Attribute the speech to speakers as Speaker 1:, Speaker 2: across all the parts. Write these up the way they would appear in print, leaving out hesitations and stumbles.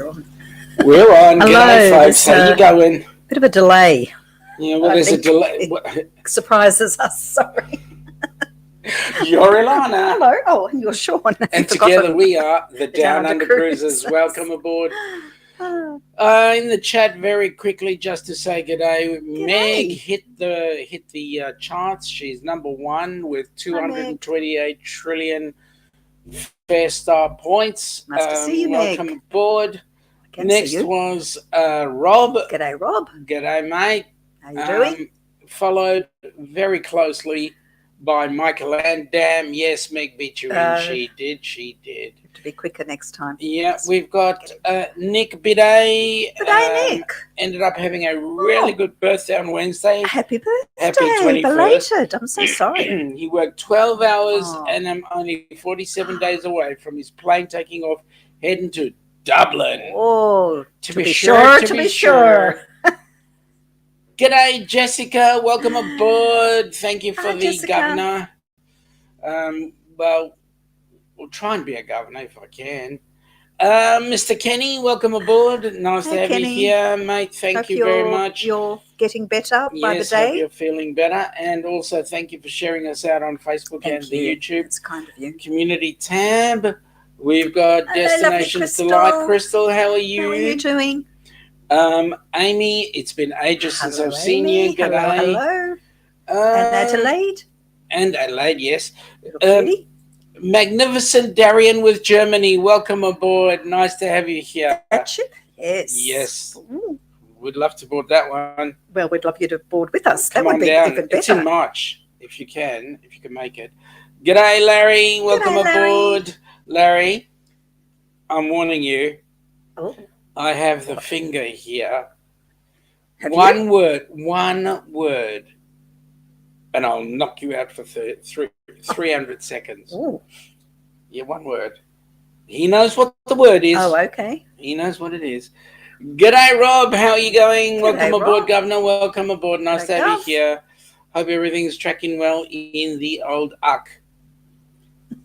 Speaker 1: on.
Speaker 2: We're on.
Speaker 1: Hello,
Speaker 2: G'day, folks. How you going?
Speaker 1: Bit of a delay.
Speaker 2: Yeah, well, there's a delay.
Speaker 1: It surprises us. Sorry.
Speaker 2: You're Ilana.
Speaker 1: Hello. Oh, and you're Sean.
Speaker 2: And together we are the Down Under Cruisers. Welcome aboard. In the chat, very quickly, just to say g'day. Meg hit the charts. She's number one with 228 trillion Fair Star points.
Speaker 1: Nice to see you,
Speaker 2: welcome
Speaker 1: Meg.
Speaker 2: Aboard. Next was Rob.
Speaker 1: G'day, Rob.
Speaker 2: G'day, mate.
Speaker 1: How you doing?
Speaker 2: Followed very closely by Michael and Damn. Yes, Meg beat you in. She did.
Speaker 1: To be quicker next time.
Speaker 2: Yeah, we've got Nick Bidet.
Speaker 1: G'day, Nick.
Speaker 2: Ended up having a really good birthday on Wednesday.
Speaker 1: Happy birthday.
Speaker 2: Happy 21st.
Speaker 1: Belated. I'm so sorry.
Speaker 2: He worked 12 hours and I'm only 47 days away from his plane taking off, heading to Dublin.
Speaker 1: Oh,
Speaker 2: to be sure. G'day, Jessica. Welcome aboard. Thank you for the
Speaker 1: Jessica.
Speaker 2: governor. Well, we'll try and be a governor if I can. Mr. Kenny, welcome aboard. Nice to have you here, mate. Thank you very much.
Speaker 1: You're getting better by the day.
Speaker 2: Hope you're feeling better. And also thank you for sharing us out on Facebook and the YouTube.
Speaker 1: It's kind of you.
Speaker 2: Community tab. We've got Destinations Delight. Crystal, how are you?
Speaker 1: How are you doing?
Speaker 2: Amy, it's been ages since I've seen you. G'day.
Speaker 1: Hello. And Adelaide.
Speaker 2: And Adelaide, yes.
Speaker 1: Kitty.
Speaker 2: Magnificent Darian with Germany. Welcome aboard. Nice to have you here.
Speaker 1: That ship? Yes.
Speaker 2: Yes.
Speaker 1: Ooh.
Speaker 2: We'd love to board that one.
Speaker 1: Well, we'd love you to board with us.
Speaker 2: Come
Speaker 1: that would
Speaker 2: on
Speaker 1: be
Speaker 2: down.
Speaker 1: even better.
Speaker 2: It's in March, if you can make it. G'day, Larry. Welcome aboard. Larry, I'm warning you.
Speaker 1: Oh.
Speaker 2: I have the finger here.
Speaker 1: Have
Speaker 2: one
Speaker 1: you?
Speaker 2: word, and I'll knock you out for 300 seconds.
Speaker 1: Ooh.
Speaker 2: Yeah, one word. He knows what the word is.
Speaker 1: Oh, okay.
Speaker 2: He knows what it is. G'day, Rob. How are you going? Welcome aboard,
Speaker 1: Rob.
Speaker 2: Governor. Welcome aboard. Nice to have
Speaker 1: Gov.
Speaker 2: you here. Hope everything's tracking well in the old UC.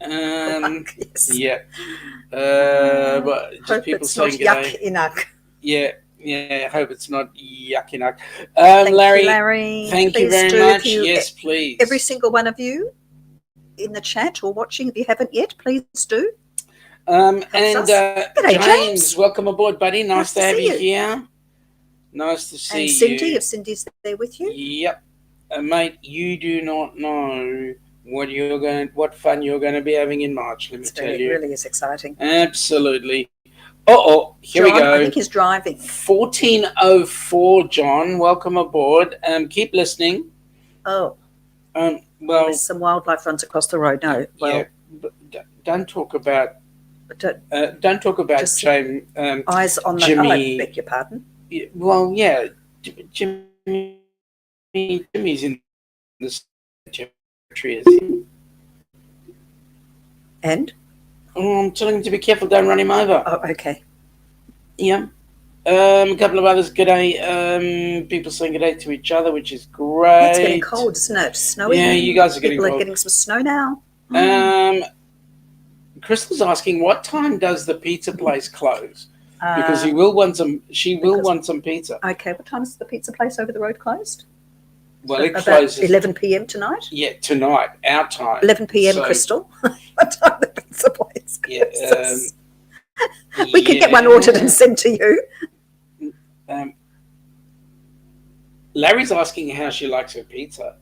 Speaker 1: Yes.
Speaker 2: Yeah. But just
Speaker 1: Hope
Speaker 2: people
Speaker 1: it's not
Speaker 2: saying
Speaker 1: yuck
Speaker 2: g'day.
Speaker 1: in UC.
Speaker 2: Yeah, hope it's not yuck enough.
Speaker 1: Thank
Speaker 2: Larry,
Speaker 1: you, Larry.
Speaker 2: thank you very much. Yes, please.
Speaker 1: Every single one of you in the chat or watching, if you haven't yet, please do.
Speaker 2: And
Speaker 1: G'day,
Speaker 2: James, welcome aboard, buddy. Nice to have you
Speaker 1: you
Speaker 2: here. Nice to see
Speaker 1: and Cindy,
Speaker 2: you.
Speaker 1: if Cindy's there with you.
Speaker 2: Yep. Mate, you do not know what fun you're going to be having in March, let me tell you.
Speaker 1: It really is exciting.
Speaker 2: Absolutely. Here
Speaker 1: John,
Speaker 2: we go.
Speaker 1: I think he's driving.
Speaker 2: 1404, John. Welcome aboard. Keep listening.
Speaker 1: Oh.
Speaker 2: Well,
Speaker 1: there's some wildlife runs across the road. No. Well,
Speaker 2: yeah, but don't talk about
Speaker 1: just
Speaker 2: James.
Speaker 1: eyes on the.
Speaker 2: Jimmy.
Speaker 1: I beg your pardon.
Speaker 2: Well, yeah, Jimmy's in the territory, is he?
Speaker 1: And?
Speaker 2: Oh, I'm telling him to be careful. Don't run him over.
Speaker 1: Oh, okay.
Speaker 2: Yeah. A couple of others. G'day. People saying g'day to each other, which is great.
Speaker 1: It's getting cold, isn't it? Snowing.
Speaker 2: Yeah, you guys are getting cold.
Speaker 1: People are getting some snow now.
Speaker 2: Crystal's asking, what time does the pizza place close? Because she will want some pizza.
Speaker 1: Okay, what time is the pizza place over the road closed?
Speaker 2: Well, it
Speaker 1: about
Speaker 2: closes
Speaker 1: 11 p.m. tonight.
Speaker 2: Yeah, tonight, our time.
Speaker 1: 11 p.m. So, Crystal. What time the pizza place closes? We could get one ordered and sent to you.
Speaker 2: Larry's asking how she likes her pizza,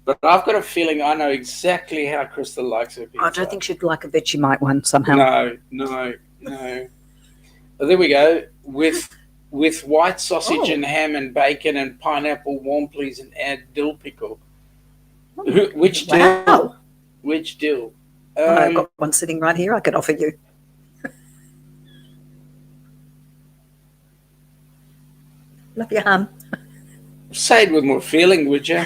Speaker 2: but I've got a feeling I know exactly how Crystal likes her pizza.
Speaker 1: I don't think she'd like a Vegemite one somehow.
Speaker 2: No. Well, there we go. With white sausage and ham and bacon and pineapple warm, please, and add dill pickle. Which dill?
Speaker 1: Wow.
Speaker 2: Which dill?
Speaker 1: I've got one sitting right here I could offer you. Love you, hon.
Speaker 2: Say it with more feeling, would you?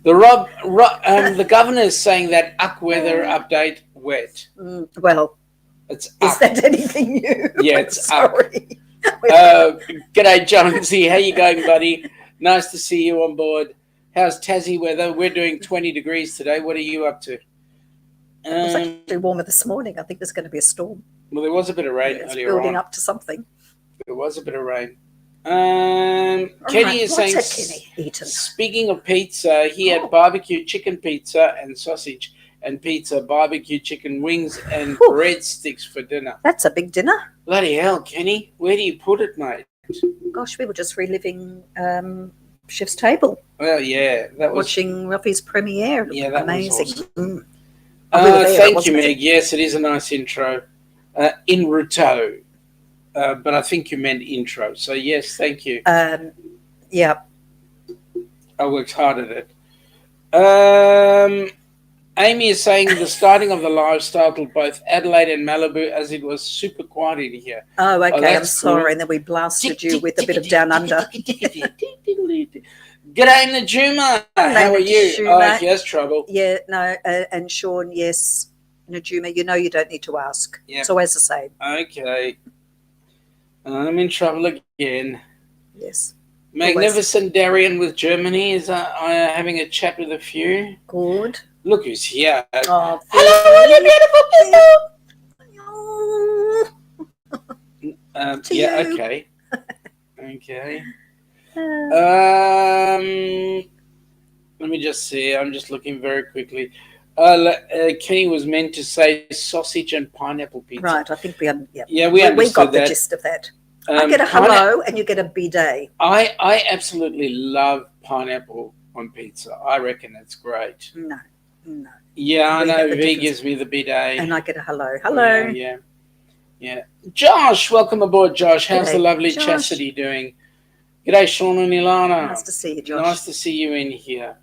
Speaker 2: The governor is saying that UC weather update wet.
Speaker 1: Well,
Speaker 2: it's
Speaker 1: is that anything new?
Speaker 2: Yeah, it's
Speaker 1: sorry.
Speaker 2: G'day, Jonesy. How you going, buddy? Nice to see you on board. How's Tassie weather? We're doing 20 degrees today. What are you up to?
Speaker 1: It was actually warmer this morning. I think there's going to be a storm.
Speaker 2: Well, there was a bit of rain
Speaker 1: It's
Speaker 2: earlier on.
Speaker 1: building up to something.
Speaker 2: There was a bit of rain.
Speaker 1: All
Speaker 2: Kenny
Speaker 1: right,
Speaker 2: is
Speaker 1: what's
Speaker 2: saying,
Speaker 1: had Kenny eaten?
Speaker 2: speaking of pizza, he had barbecue chicken pizza and sausage and pizza, barbecue chicken wings and
Speaker 1: Whew.
Speaker 2: breadsticks for dinner.
Speaker 1: That's a big dinner.
Speaker 2: Bloody hell, Kenny. Where do you put it, mate?
Speaker 1: Gosh, we were just reliving Chef's Table.
Speaker 2: Well, yeah. That was
Speaker 1: watching Ruffy's premiere.
Speaker 2: Yeah, that
Speaker 1: Amazing.
Speaker 2: was awesome.
Speaker 1: Mm. Oh, we were there,
Speaker 2: thank you,
Speaker 1: wasn't it?
Speaker 2: Meg. Yes, it is a nice intro. In Ruto. But I think you meant intro. So, yes, thank you.
Speaker 1: Yeah.
Speaker 2: I worked hard at it. Amy is saying the starting of the live startled both Adelaide and Malibu as it was super quiet in here.
Speaker 1: Oh, okay. I'm
Speaker 2: that's
Speaker 1: sorry.
Speaker 2: cool.
Speaker 1: And then we blasted you with a bit of Down Under.
Speaker 2: G'day, Najuma. How are you?
Speaker 1: Najuma.
Speaker 2: Oh, he has trouble.
Speaker 1: Yeah, no. And Sean, yes. Najuma, you know you don't need to ask.
Speaker 2: Yep.
Speaker 1: It's always the same.
Speaker 2: Okay. I'm in trouble again.
Speaker 1: Yes.
Speaker 2: Magnificent Darian with Germany is having a chat with a few.
Speaker 1: Good.
Speaker 2: Look who's here.
Speaker 1: Oh,
Speaker 2: hello, you beautiful people. Yeah,
Speaker 1: you.
Speaker 2: okay. Okay. Let me just see. I'm just looking very quickly. Kenny was meant to say sausage and pineapple pizza.
Speaker 1: Right, I think we understood.
Speaker 2: Yeah, we
Speaker 1: got
Speaker 2: that.
Speaker 1: the gist of that. I get a hello and you get a bidet.
Speaker 2: I absolutely love pineapple on pizza. I reckon it's great.
Speaker 1: No.
Speaker 2: Yeah, I know. V gives me the bidet.
Speaker 1: And I get a hello. Hello.
Speaker 2: Yeah. Josh, welcome aboard, Josh. How's the lovely
Speaker 1: Josh.
Speaker 2: Chastity doing? G'day, Sean and Ilana.
Speaker 1: Nice to see you, Josh.
Speaker 2: Nice to see you in here.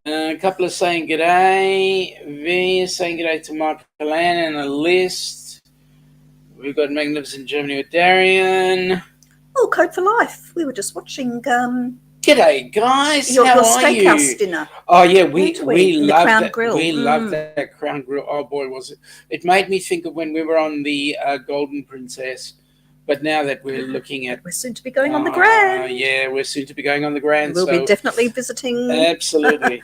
Speaker 2: A couple are saying g'day. V is saying g'day to Michael Ann and a list. We've got Magnificent Germany with Darian.
Speaker 1: Oh, Code for Life. We were just watching.
Speaker 2: G'day, guys.
Speaker 1: Your
Speaker 2: How are
Speaker 1: steakhouse
Speaker 2: you?
Speaker 1: dinner.
Speaker 2: Oh yeah, we loved
Speaker 1: Crown
Speaker 2: that.
Speaker 1: Grill.
Speaker 2: We loved that Crown Grill. Oh boy, was it! It made me think of when we were on the Golden Princess. But now that we're looking at,
Speaker 1: we're soon to be going on the Grand.
Speaker 2: Yeah, we're soon to be going on the Grand.
Speaker 1: We'll be definitely visiting.
Speaker 2: Absolutely.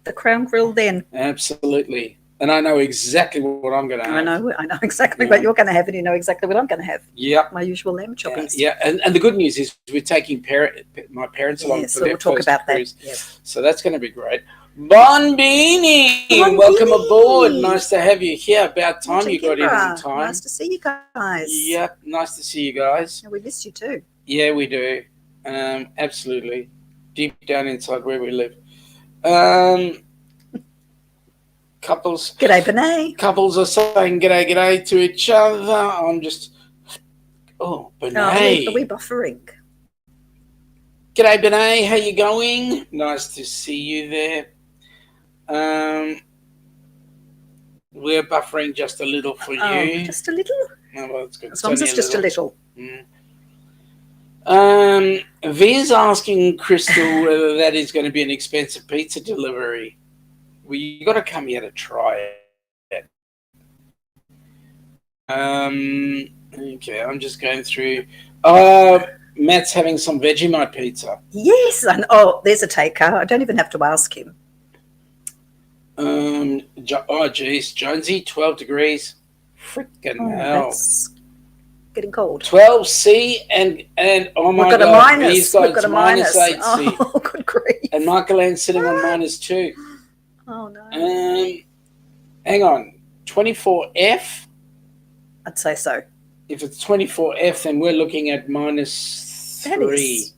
Speaker 1: The Crown Grill then.
Speaker 2: Absolutely. And I know exactly what I'm going to have.
Speaker 1: I know exactly what you're going to have, and you know exactly what I'm going to have.
Speaker 2: Yeah.
Speaker 1: My usual lamb choppies.
Speaker 2: Yeah. And the good news is we're taking my parents along for their
Speaker 1: we'll talk
Speaker 2: first
Speaker 1: about
Speaker 2: cruise.
Speaker 1: that. Yes.
Speaker 2: So that's going to be great. Bonbini, welcome aboard. Nice to have you here. About time you got in on time.
Speaker 1: Nice to see you guys.
Speaker 2: Yep, nice to see you guys.
Speaker 1: We missed you too.
Speaker 2: Yeah, we do. Absolutely. Deep down inside where we live. Couples.
Speaker 1: G'day, Benet.
Speaker 2: Couples are saying g'day to each other. I'm just. Oh, Benet.
Speaker 1: Are we buffering?
Speaker 2: G'day, Benet. How you going? Nice to see you there. We're buffering just a little for you.
Speaker 1: Just a little?
Speaker 2: Oh, well, that's good.
Speaker 1: As long as it's just a little.
Speaker 2: Viz asking Crystal whether that is going to be an expensive pizza delivery. Well, you got to come here to try it. Okay, I'm just going through. Matt's having some Vegemite pizza.
Speaker 1: Yes, and there's a taker. I don't even have to ask him.
Speaker 2: Geez, Jonesy, 12 degrees. Freaking hell.
Speaker 1: That's getting cold.
Speaker 2: 12C and oh my
Speaker 1: God.
Speaker 2: He's got
Speaker 1: a minus.
Speaker 2: -8C.
Speaker 1: Oh, good grief.
Speaker 2: And Michael Ann's sitting on -2.
Speaker 1: Oh, no.
Speaker 2: Hang on. 24F?
Speaker 1: I'd say so.
Speaker 2: If it's 24F, then we're looking at -3.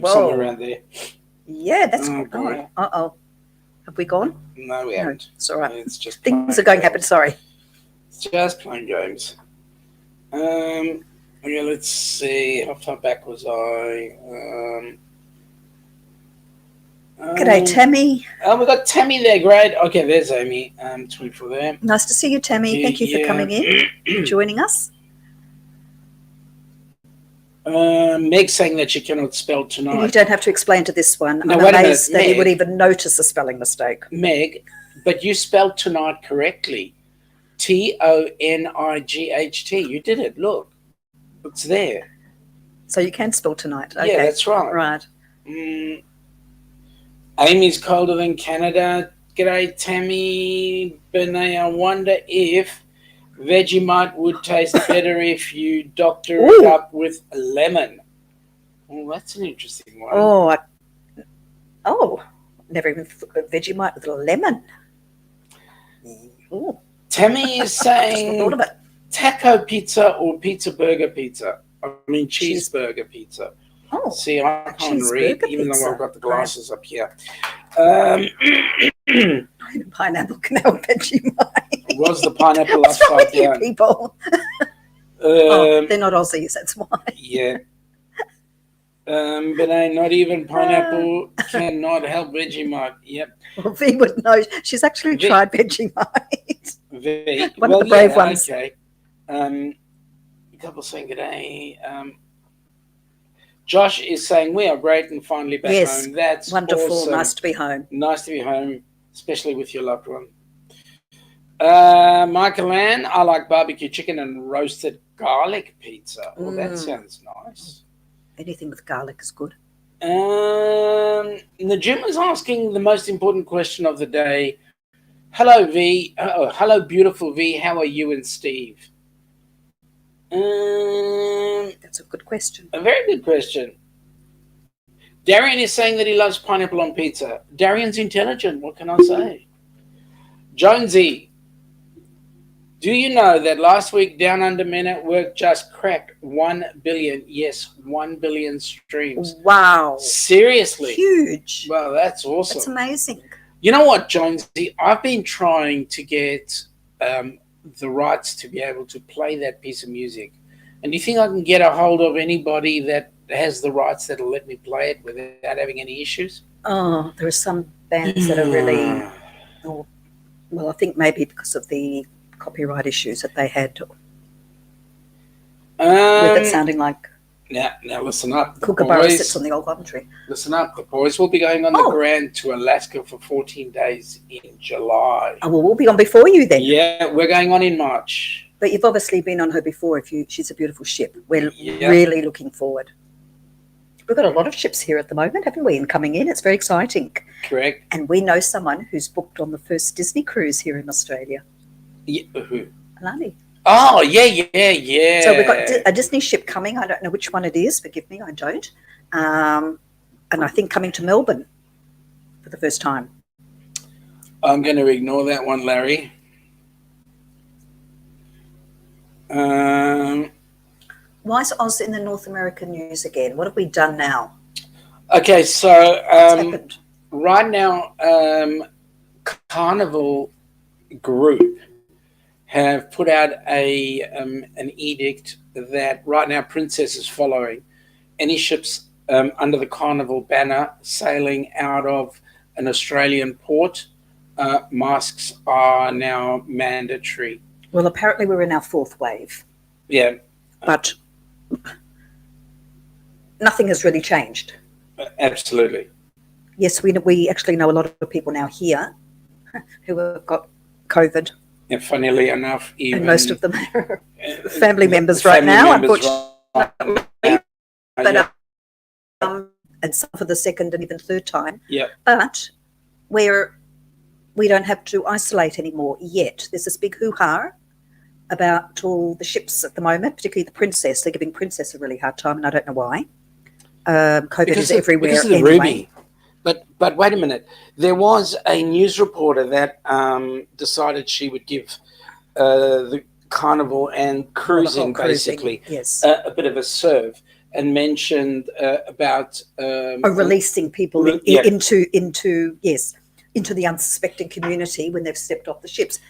Speaker 2: Somewhere around there.
Speaker 1: Yeah, that's
Speaker 2: good.
Speaker 1: Boy. Uh-oh. Have we gone?
Speaker 2: No, we haven't.
Speaker 1: It's all right.
Speaker 2: It's just
Speaker 1: things are going to happen. Sorry.
Speaker 2: It's just playing games. Okay, let's see. How far back was I?
Speaker 1: G'day, Tammy.
Speaker 2: Oh, we got Tammy there. Great. Okay, there's Amy. 24 there.
Speaker 1: Nice to see you, Tammy. Thank you for coming in, joining us.
Speaker 2: Meg's saying that she cannot spell tonight.
Speaker 1: You don't have to explain to this one.
Speaker 2: No,
Speaker 1: I'm
Speaker 2: wait a
Speaker 1: amazed
Speaker 2: minute,
Speaker 1: that
Speaker 2: Meg.
Speaker 1: he would even notice a spelling mistake.
Speaker 2: Meg, but you spelled tonight correctly. TONIGHT. You did it. Look. It's there.
Speaker 1: So you can spell tonight. Okay.
Speaker 2: Yeah, that's right.
Speaker 1: Right.
Speaker 2: Amy's colder than Canada. G'day, Tammy. Benet, I wonder if Vegemite would taste better if you doctor it up with lemon. Oh, that's an interesting one.
Speaker 1: Never even Vegemite with a lemon. Ooh.
Speaker 2: Tammy is saying
Speaker 1: thought of it.
Speaker 2: Taco pizza or pizza burger pizza. I mean cheeseburger pizza.
Speaker 1: Oh,
Speaker 2: see, I can't read, even though I've got the glasses up here.
Speaker 1: Pineapple can have Vegemite.
Speaker 2: Was the pineapple upside down?
Speaker 1: People. They're not Aussies, that's why.
Speaker 2: Yeah. But not even pineapple cannot help Vegemite. Yep.
Speaker 1: Well, V would know. She's actually tried Vegemite.
Speaker 2: V.
Speaker 1: One of the brave ones.
Speaker 2: Okay. A couple saying good day. Josh is saying we are great and finally back home. That's
Speaker 1: wonderful.
Speaker 2: Awesome.
Speaker 1: Nice to be home.
Speaker 2: Nice to be home, especially with your loved one. Michael Ann, I like barbecue chicken and roasted garlic pizza. Well, that sounds nice.
Speaker 1: Anything with garlic is good.
Speaker 2: Najim is asking the most important question of the day. Hello, V. Hello, beautiful V. How are you and Steve?
Speaker 1: That's a good question.
Speaker 2: A very good question. Darian is saying that he loves pineapple on pizza. Darian's intelligent. What can I say? Jonesy, do you know that last week Down Under Men at Work just cracked 1 billion? Yes, 1 billion streams.
Speaker 1: Wow.
Speaker 2: Seriously.
Speaker 1: Huge.
Speaker 2: Well, that's awesome.
Speaker 1: That's amazing.
Speaker 2: You know what, Jonesy? I've been trying to get the rights to be able to play that piece of music. And do you think I can get a hold of anybody that has the rights that'll let me play it without having any issues?
Speaker 1: Oh, there are some bands that are really... well, I think maybe because of the copyright issues that they had with it sounding like...
Speaker 2: Now listen up.
Speaker 1: Kookaburra sits on the old Coventry.
Speaker 2: Listen up. The boys will be going on the Grand to Alaska for 14 days in July.
Speaker 1: Oh, well, we'll be on before you then.
Speaker 2: Yeah, we're going on in March.
Speaker 1: But you've obviously been on her before. She's a beautiful ship. We're really looking forward. We've got a lot of ships here at the moment, haven't we? And coming in, it's very exciting.
Speaker 2: Correct.
Speaker 1: And we know someone who's booked on the first Disney cruise here in Australia.
Speaker 2: Yeah, who?
Speaker 1: Alani.
Speaker 2: Oh, yeah.
Speaker 1: So we've got a Disney ship coming. I don't know which one it is. Forgive me, I don't. And I think coming to Melbourne for the first time.
Speaker 2: I'm going to ignore that one, Larry.
Speaker 1: Why is Oz in the North American news again? What have we done now?
Speaker 2: Okay, so right now, Carnival Group have put out an edict that right now Princess is following. Any ships under the Carnival banner sailing out of an Australian port, masks are now mandatory.
Speaker 1: Well, apparently we're in our fourth wave.
Speaker 2: Yeah.
Speaker 1: But nothing has really changed.
Speaker 2: Absolutely.
Speaker 1: Yes, we actually know a lot of people now here who have got COVID.
Speaker 2: And funnily enough, even...
Speaker 1: And most of them are family members right now, unfortunately. But, and some for the second and even third time.
Speaker 2: Yeah.
Speaker 1: But we don't have to isolate anymore yet. There's this big hoo-ha about all the ships at the moment, particularly the Princess. They're giving Princess a really hard time, and I don't know why. COVID is everywhere
Speaker 2: because of the
Speaker 1: anyway.
Speaker 2: Ruby. But wait a minute. There was a news reporter that decided she would give the Carnival and cruising basically a bit of a serve, and mentioned about
Speaker 1: releasing people into the unsuspecting community when they've stepped off the ships.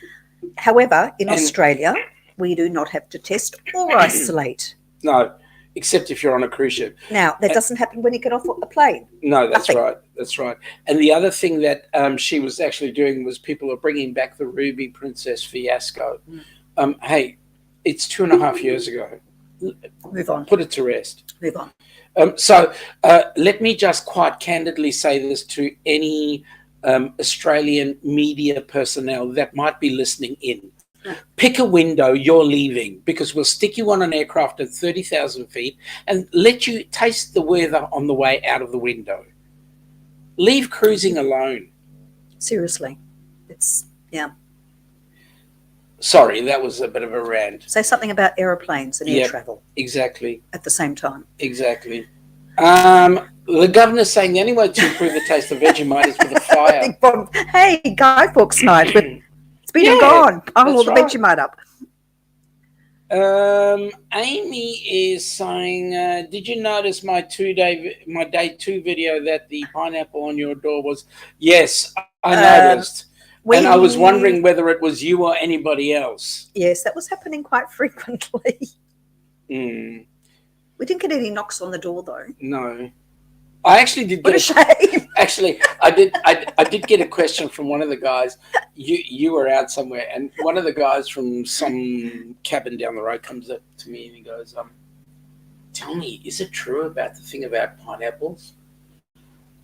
Speaker 1: However, in Australia, we do not have to test or isolate.
Speaker 2: No. Except if you're on a cruise ship.
Speaker 1: Now, that doesn't happen when you get off a plane.
Speaker 2: No, that's right. That's right. And the other thing that she was actually doing was people are bringing back the Ruby Princess fiasco. Hey, it's 2.5 years ago.
Speaker 1: Move on.
Speaker 2: Put it to rest.
Speaker 1: Move on.
Speaker 2: So let me just quite candidly say this to any Australian media personnel that might be listening in. Pick a window you're leaving, because we'll stick you on an aircraft at 30,000 feet and let you taste the weather on the way out of the window. Leave cruising alone.
Speaker 1: Seriously. It's, yeah.
Speaker 2: Sorry, that was a bit of a rant.
Speaker 1: Say something about aeroplanes and air travel.
Speaker 2: Exactly.
Speaker 1: At the same time.
Speaker 2: Exactly. The governor's saying the only way to improve the taste of Vegemite is with a fire.
Speaker 1: Hey, Guy Fawkes night. It's been gone. Pile all the Vegemite up.
Speaker 2: Amy is saying, did you notice my day 2 video that the pineapple on your door was? Yes, I noticed. And I was wondering whether it was you or anybody else.
Speaker 1: Yes, that was happening quite frequently.
Speaker 2: Mm.
Speaker 1: We didn't get any knocks on the door, though.
Speaker 2: No. I actually did
Speaker 1: get a shame.
Speaker 2: Actually, I did get a question from one of the guys. You were out somewhere, and one of the guys from some cabin down the road comes up to me and he goes, tell me, is it true about the thing about pineapples?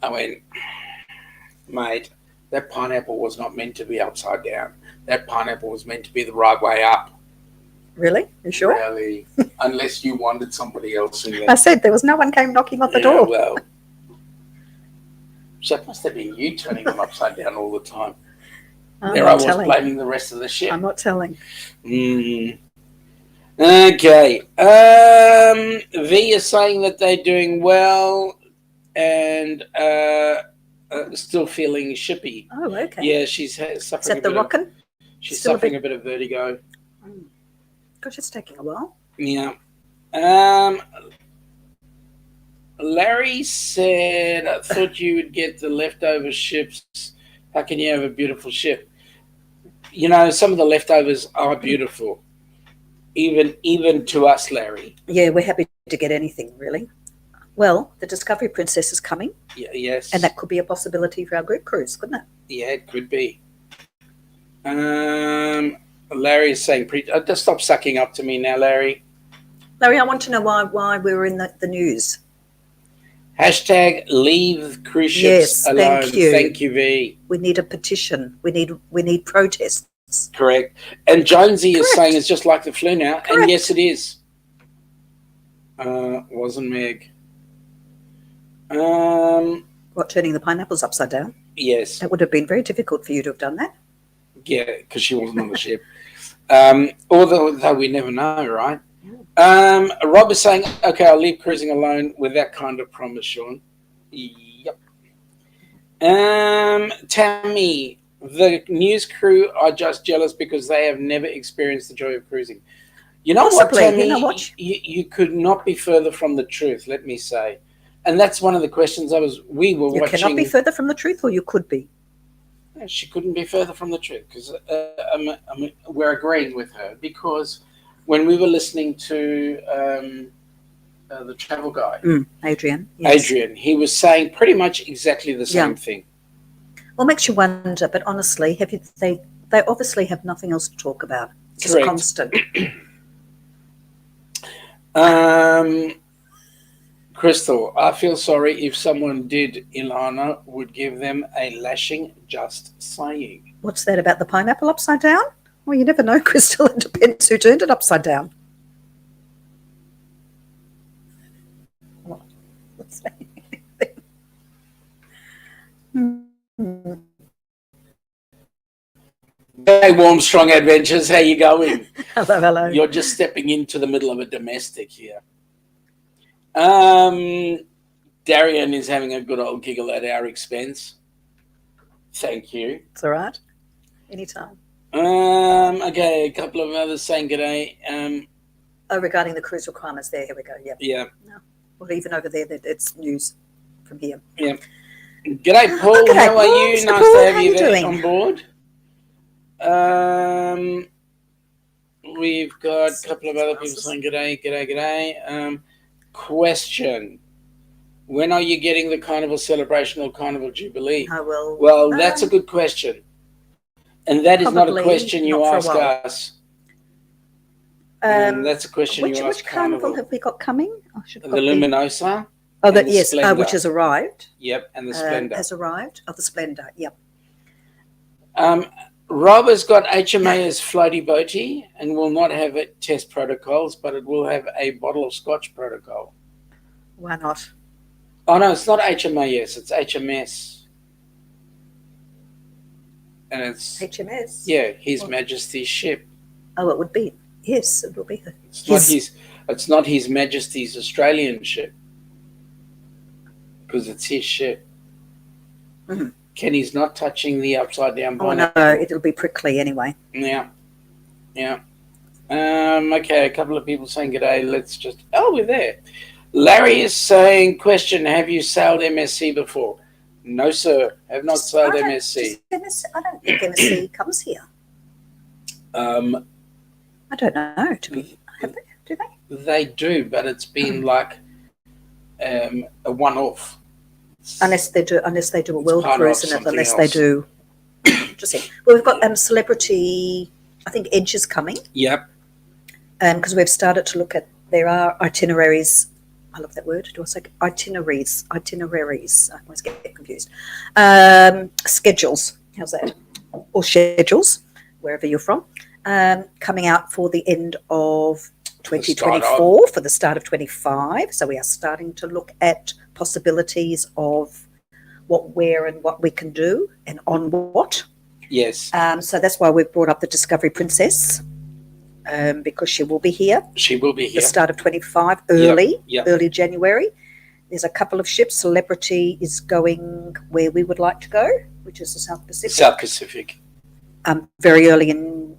Speaker 2: I went, mate, that pineapple was not meant to be upside down. That pineapple was meant to be the right way up.
Speaker 1: Really? You sure?
Speaker 2: Really. Unless you wanted somebody else in there.
Speaker 1: I said there was no one came knocking on the door.
Speaker 2: Well, so it must have been you turning them upside down all the time. There I was blaming the rest of the ship.
Speaker 1: I'm not telling.
Speaker 2: Okay. V is saying that they're doing well and still feeling shippy.
Speaker 1: Oh, okay.
Speaker 2: Yeah, she's suffering. Is
Speaker 1: that the rockin'?
Speaker 2: She's suffering a bit of vertigo.
Speaker 1: Gosh, it's taking a while.
Speaker 2: Yeah. Larry said, I thought you would get the leftover ships. How can you have a beautiful ship? You know, some of the leftovers are beautiful. Even to us, Larry.
Speaker 1: Yeah, we're happy to get anything, really. Well, the Discovery Princess is coming.
Speaker 2: Yes.
Speaker 1: And that could be a possibility for our group cruise, couldn't it?
Speaker 2: Yeah, it could be. Larry is saying, just stop sucking up to me now, Larry.
Speaker 1: Larry, I want to know why we were in the news.
Speaker 2: Hashtag leave cruise ships alone.
Speaker 1: Thank you.
Speaker 2: Thank you, V.
Speaker 1: We need a petition. We need protests.
Speaker 2: Correct. And Jonesy is saying it's just like the flu now. Correct. And yes, it is. Wasn't Meg.
Speaker 1: What, turning the pineapples upside down?
Speaker 2: Yes.
Speaker 1: That would have been very difficult for you to have done that.
Speaker 2: Yeah, because she wasn't on the ship. Although we never know, right? Rob is saying, okay, I'll leave cruising alone with that kind of promise, Sean. Yep. Tammy, the news crew are just jealous because they have never experienced the joy of cruising. You know what, Tammy?
Speaker 1: You know what?
Speaker 2: You could not be further from the truth, let me say. And that's one of the questions we were watching.
Speaker 1: You cannot be further from the truth, or you could be.
Speaker 2: She couldn't be further from the truth because we're agreeing with her because when we were listening to the travel guy,
Speaker 1: Adrian,
Speaker 2: he was saying pretty much exactly the same thing.
Speaker 1: Well, makes you wonder, but honestly, they obviously have nothing else to talk about. It's just constant.
Speaker 2: Crystal, I feel sorry if someone did. Ilana would give them a lashing, just saying.
Speaker 1: What's that about the pineapple upside down? Well, you never know, Crystal. It depends who turned it upside down. What's that?
Speaker 2: Hey, Warm Strong Adventures, how you going?
Speaker 1: Hello.
Speaker 2: You're just stepping into the middle of a domestic here. Darian is having a good old giggle at our expense. Thank you.
Speaker 1: It's all right. Anytime.
Speaker 2: Okay, a couple of others saying g'day.
Speaker 1: Regarding the cruise requirements there, here we go.
Speaker 2: Yeah.
Speaker 1: No. Well, even over there, it's news from here.
Speaker 2: Yeah. G'day, Paul.
Speaker 1: G'day,
Speaker 2: how are you?
Speaker 1: Paul.
Speaker 2: Nice
Speaker 1: Paul,
Speaker 2: to have you there
Speaker 1: doing?
Speaker 2: on board. We've got a couple of other people saying g'day. Question. When are you getting the Carnival Celebration or Carnival Jubilee? Well, that's a good question. And that is not a question you ask us. That's a question you ask
Speaker 1: Which Carnival have we got coming?
Speaker 2: The Luminosa.
Speaker 1: Oh, yes, which has arrived.
Speaker 2: Yep, and the Splendor.
Speaker 1: Has arrived. Oh, the Splendor, yep.
Speaker 2: Rob has got HMA as floaty boaty and will not have test protocols, but it will have a bottle of scotch protocol.
Speaker 1: Why not?
Speaker 2: Oh, no, it's not HMAS, it's HMS. And it's...
Speaker 1: HMS?
Speaker 2: Yeah, His Majesty's ship.
Speaker 1: Oh, it would be. Yes, it will be.
Speaker 2: It's not His Majesty's Australian ship, because it's his ship.
Speaker 1: Mm-hmm.
Speaker 2: Kenny's not touching the upside down bonnet.
Speaker 1: Oh no, it'll be prickly anyway.
Speaker 2: Yeah. Okay, a couple of people saying g'day. We're there. Larry is saying, question, have you sailed MSC before? No, sir. Have not sailed MSC.
Speaker 1: I don't think MSC comes here. I don't know. Do they?
Speaker 2: They do, but it's been like a one-off.
Speaker 1: Unless they do a world cruise in it. Unless they do. Just saying. Well, we've got celebrity. I think Edge is coming.
Speaker 2: Yep.
Speaker 1: Because we've started to look at. There are itineraries. I love that word. Do I say itineraries? Itineraries. I always get confused. Schedules. How's that? Or schedules, wherever you're from. Coming out for the end of 2024, for the start of 25. So we are starting to look at possibilities of what, where, and what we can do, and on what.
Speaker 2: Yes.
Speaker 1: So that's why we've brought up the Discovery Princess, because she will be here.
Speaker 2: She will be here.
Speaker 1: The start of 25, early January. There's a couple of ships. Celebrity is going where we would like to go, which is the South Pacific.
Speaker 2: South Pacific.
Speaker 1: Very early in.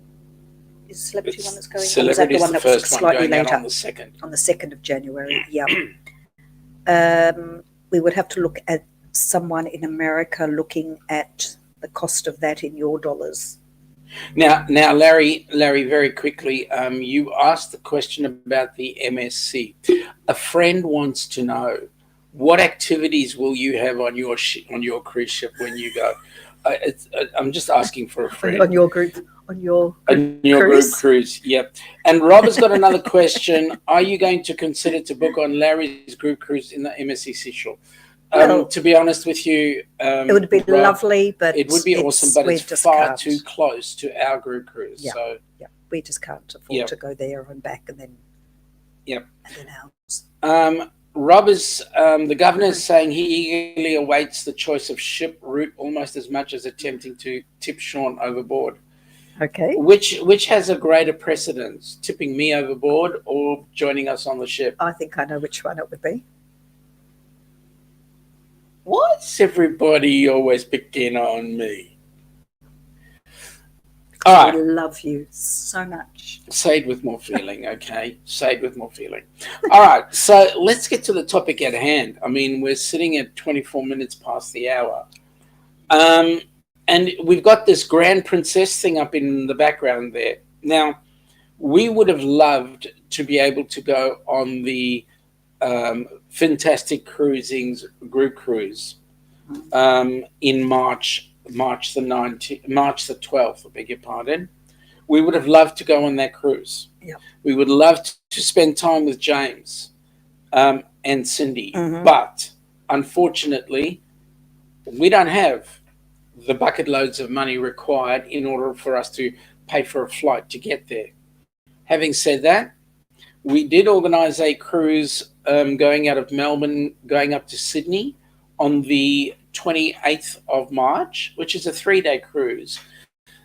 Speaker 1: Is Celebrity one that's going?
Speaker 2: Celebrity is the first one
Speaker 1: slightly
Speaker 2: going
Speaker 1: later?
Speaker 2: on the 2nd.
Speaker 1: On the 2nd of January, yeah. We would have to look at someone in America looking at the cost of that in your dollars.
Speaker 2: Now, Larry, very quickly, you asked the question about the MSC. A friend wants to know, what activities will you have on your cruise ship when you go? I'm just asking for a friend.
Speaker 1: On your group
Speaker 2: group cruise, yep. And Rob has got another question. Are you going to consider to book on Larry's group cruise in the MSC Seashore? To be honest with you,
Speaker 1: it would be
Speaker 2: Rob,
Speaker 1: lovely, but
Speaker 2: it would be awesome, but it's far too close to our group cruise.
Speaker 1: Yeah,
Speaker 2: so
Speaker 1: we just can't afford to go there and back and then.
Speaker 2: Yep.
Speaker 1: And then ours.
Speaker 2: Rob is the governor is saying he eagerly awaits the choice of ship route almost as much as attempting to tip Sean overboard.
Speaker 1: Okay.
Speaker 2: Which has a greater precedence, tipping me overboard or joining us on the ship?
Speaker 1: I think I know which one it would be.
Speaker 2: Why's everybody always picking on me? All right.
Speaker 1: I love you so much.
Speaker 2: Say it with more feeling, okay? Say it with more feeling. All right, so let's get to the topic at hand. I mean, we're sitting at 24 minutes past the hour. And we've got this Grand Princess thing up in the background there. Now, we would have loved to be able to go on the Fintastic Cruising's group cruise in March the 12th, I beg your pardon. We would have loved to go on that cruise.
Speaker 1: Yeah.
Speaker 2: We would love to spend time with James and Cindy.
Speaker 1: Mm-hmm.
Speaker 2: But unfortunately, we don't have the bucket loads of money required in order for us to pay for a flight to get there. Having said that, we did organise a cruise going out of Melbourne, going up to Sydney on the 28th of March, which is a 3-day cruise.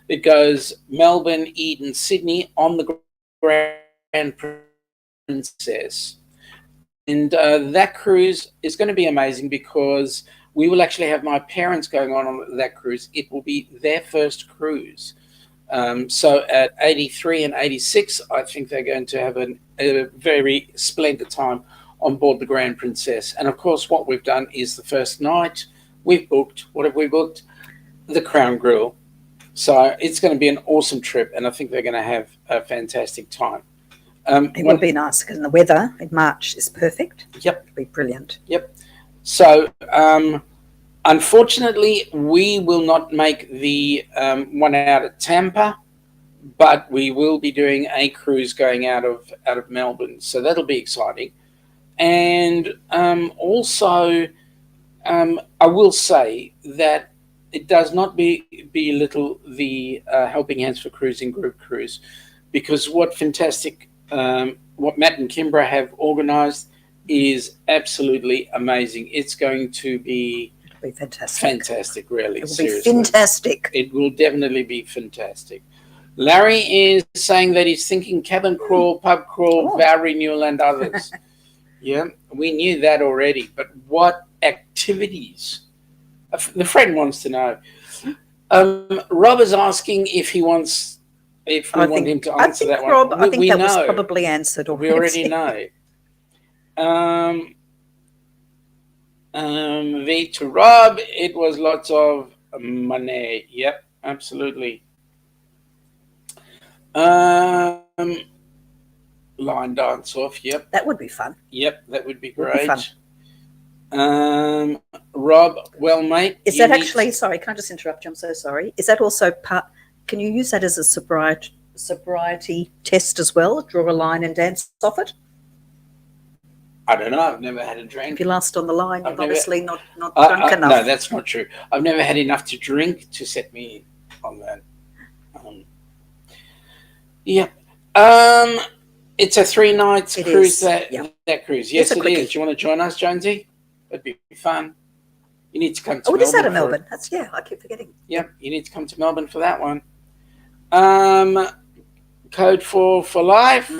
Speaker 2: It goes Melbourne, Eden, Sydney on the Grand Princess. And that cruise is going to be amazing because we will actually have my parents going on that cruise. It will be their first cruise. So at 83 and 86, I think they're going to have a very splendid time on board the Grand Princess. And of course, what we've done is the first night we've booked, what have we booked? The Crown Grill. So it's going to be an awesome trip, and I think they're going to have a fantastic time.
Speaker 1: It will be nice because the weather in March is perfect.
Speaker 2: Yep.
Speaker 1: It'll be brilliant.
Speaker 2: Yep. So unfortunately, we will not make the one out of Tampa, but we will be doing a cruise going out of Melbourne. So that'll be exciting. And also, I will say that it does not belittle the Helping Hands for Cruising group cruise, because what Matt and Kimbra have organised is absolutely amazing. It's going to be
Speaker 1: fantastic.
Speaker 2: Fantastic, really.
Speaker 1: It will
Speaker 2: seriously.
Speaker 1: be fantastic.
Speaker 2: It will definitely be fantastic. Larry is saying that he's thinking cabin crawl, pub crawl, vow renewal, and others. Yeah, we knew that already. But what activities? The friend wants to know. Rob is asking if he wants, if we want him to answer that one.
Speaker 1: Rob, I think that was probably answered already.
Speaker 2: We already know. V to Rob, it was lots of money. Yep, absolutely. Line dance off. Yep,
Speaker 1: that would be fun.
Speaker 2: Yep, that would be great. Rob, well, mate,
Speaker 1: is that actually? Sorry, can I just interrupt you? I'm so sorry. Is that also part? Can you use that as a sobriety test as well? Draw a line and dance off it.
Speaker 2: I don't know. I've never had a drink.
Speaker 1: If you're last on the line, you're obviously not drunk enough.
Speaker 2: No, that's not true. I've never had enough to drink to set me on that. Yeah. It's a 3 nights cruise. That cruise. Yes, it is. Do you want to join us, Jonesy? That'd be fun. You need to come to Melbourne.
Speaker 1: Oh, it is out of Melbourne. That's I keep forgetting.
Speaker 2: Yep, you need to come to Melbourne for that one. Code for life.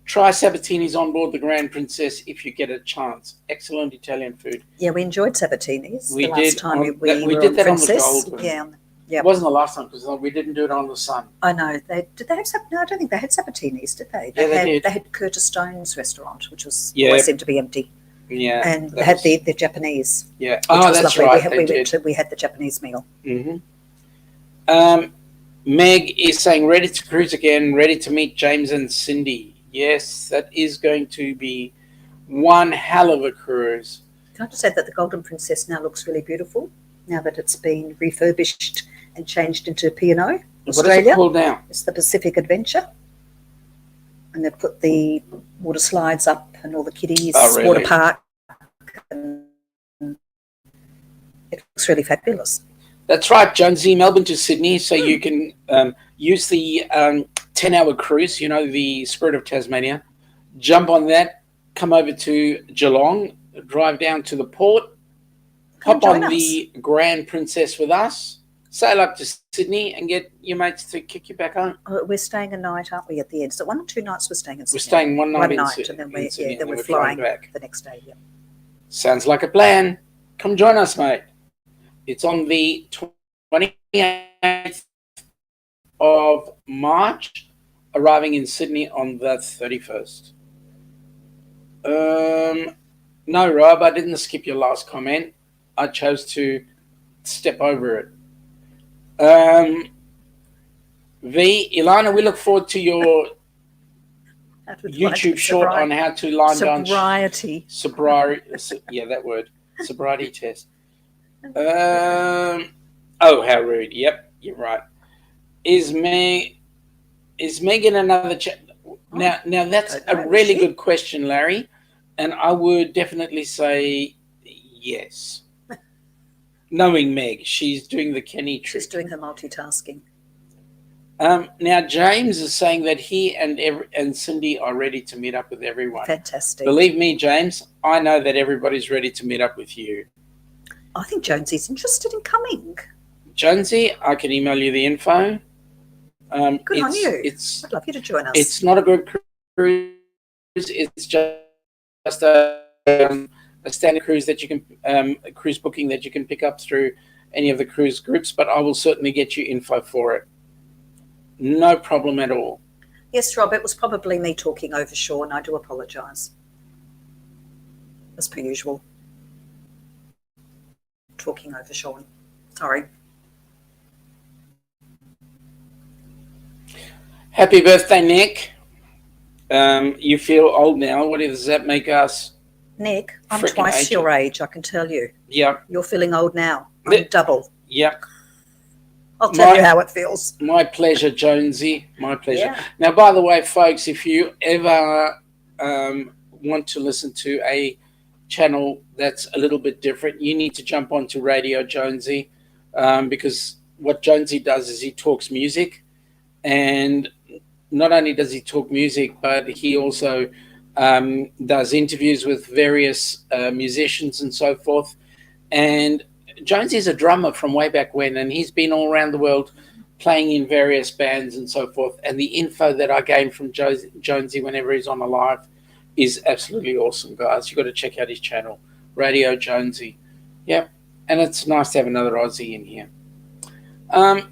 Speaker 2: Try Sabatini's on board the Grand Princess if you get a chance. Excellent Italian food.
Speaker 1: Yeah, we enjoyed Sabatini's.
Speaker 2: We
Speaker 1: the
Speaker 2: did.
Speaker 1: Last time we
Speaker 2: did that Princess. On the Gold.
Speaker 1: Yeah.
Speaker 2: It wasn't the last time because we didn't do it on the Sun.
Speaker 1: I know. Did they have No, I don't think they had Sabatini's, did they?
Speaker 2: They did.
Speaker 1: They had Curtis Stone's restaurant, which was always seemed to be empty.
Speaker 2: Yeah.
Speaker 1: And they had the Japanese.
Speaker 2: Yeah. Oh, that's lovely.
Speaker 1: Right. We had the Japanese meal.
Speaker 2: Mm-hmm. Meg is saying, ready to cruise again, ready to meet James and Cindy. Yes, that is going to be one hell of a cruise.
Speaker 1: Can I just add that the Golden Princess now looks really beautiful now that it's been refurbished and changed into P&O, Australia.
Speaker 2: What is it called now?
Speaker 1: It's the Pacific Adventure. And they've put the water slides up and all the kiddies, water park. And it looks really fabulous.
Speaker 2: That's right, Jonesy, Melbourne to Sydney, so you can use the 10-hour cruise, the Spirit of Tasmania, jump on that, come over to Geelong, drive down to the port, hop on the Grand Princess with us, sail up to Sydney and get your mates to kick you back home.
Speaker 1: We're staying a night, aren't we, at the end? So 1 or 2 nights we're staying in Sydney?
Speaker 2: We're staying one night in
Speaker 1: Sydney, and then we're flying back the next day. Yeah.
Speaker 2: Sounds like a plan. Come join us, mate. It's on the 28th of March, arriving in Sydney on the 31st. No, Rob, I didn't skip your last comment. I chose to step over it. Ilana, we look forward to your YouTube short on how to line down
Speaker 1: sobriety.
Speaker 2: Yeah, that word. Sobriety test. How rude. Yep, you're right. Is Megan another chat? Now that's a really good question, Larry, and I would definitely say yes. Knowing Meg, she's doing the Kenny trick.
Speaker 1: She's doing her multitasking.
Speaker 2: Now James is saying that he and Cindy are ready to meet up with everyone.
Speaker 1: Fantastic.
Speaker 2: Believe me, James, I know that everybody's ready to meet up with you.
Speaker 1: I think Jonesy's interested in coming.
Speaker 2: Jonesy, I can email you the info.
Speaker 1: Good on you. I'd love you to join us.
Speaker 2: It's not a group cruise. It's just a standard cruise that you can a cruise booking that you can pick up through any of the cruise groups. But I will certainly get you info for it. No problem at all.
Speaker 1: Yes, Rob. It was probably me talking over Sean. I do apologise. As per usual. Talking over Sean. Sorry.
Speaker 2: Happy birthday, Nick. You feel old now. What does that make us?
Speaker 1: Nick, I'm twice your age, I can tell you.
Speaker 2: Yeah.
Speaker 1: You're feeling old now. I'm double.
Speaker 2: Yeah.
Speaker 1: I'll tell you how it feels.
Speaker 2: My pleasure, Jonesy. My pleasure.
Speaker 1: Yeah.
Speaker 2: Now, by the way, folks, if you ever want to listen to a channel that's a little bit different, you need to jump onto Radio Jonesy because what Jonesy does is he talks music, and not only does he talk music, but he also does interviews with various musicians and so forth. And Jonesy is a drummer from way back when, and he's been all around the world playing in various bands and so forth. And the info that I gain from Jonesy whenever he's on a live is absolutely awesome, guys. You've got to check out his channel, Radio Jonesy. Yep. And it's nice to have another Aussie in here.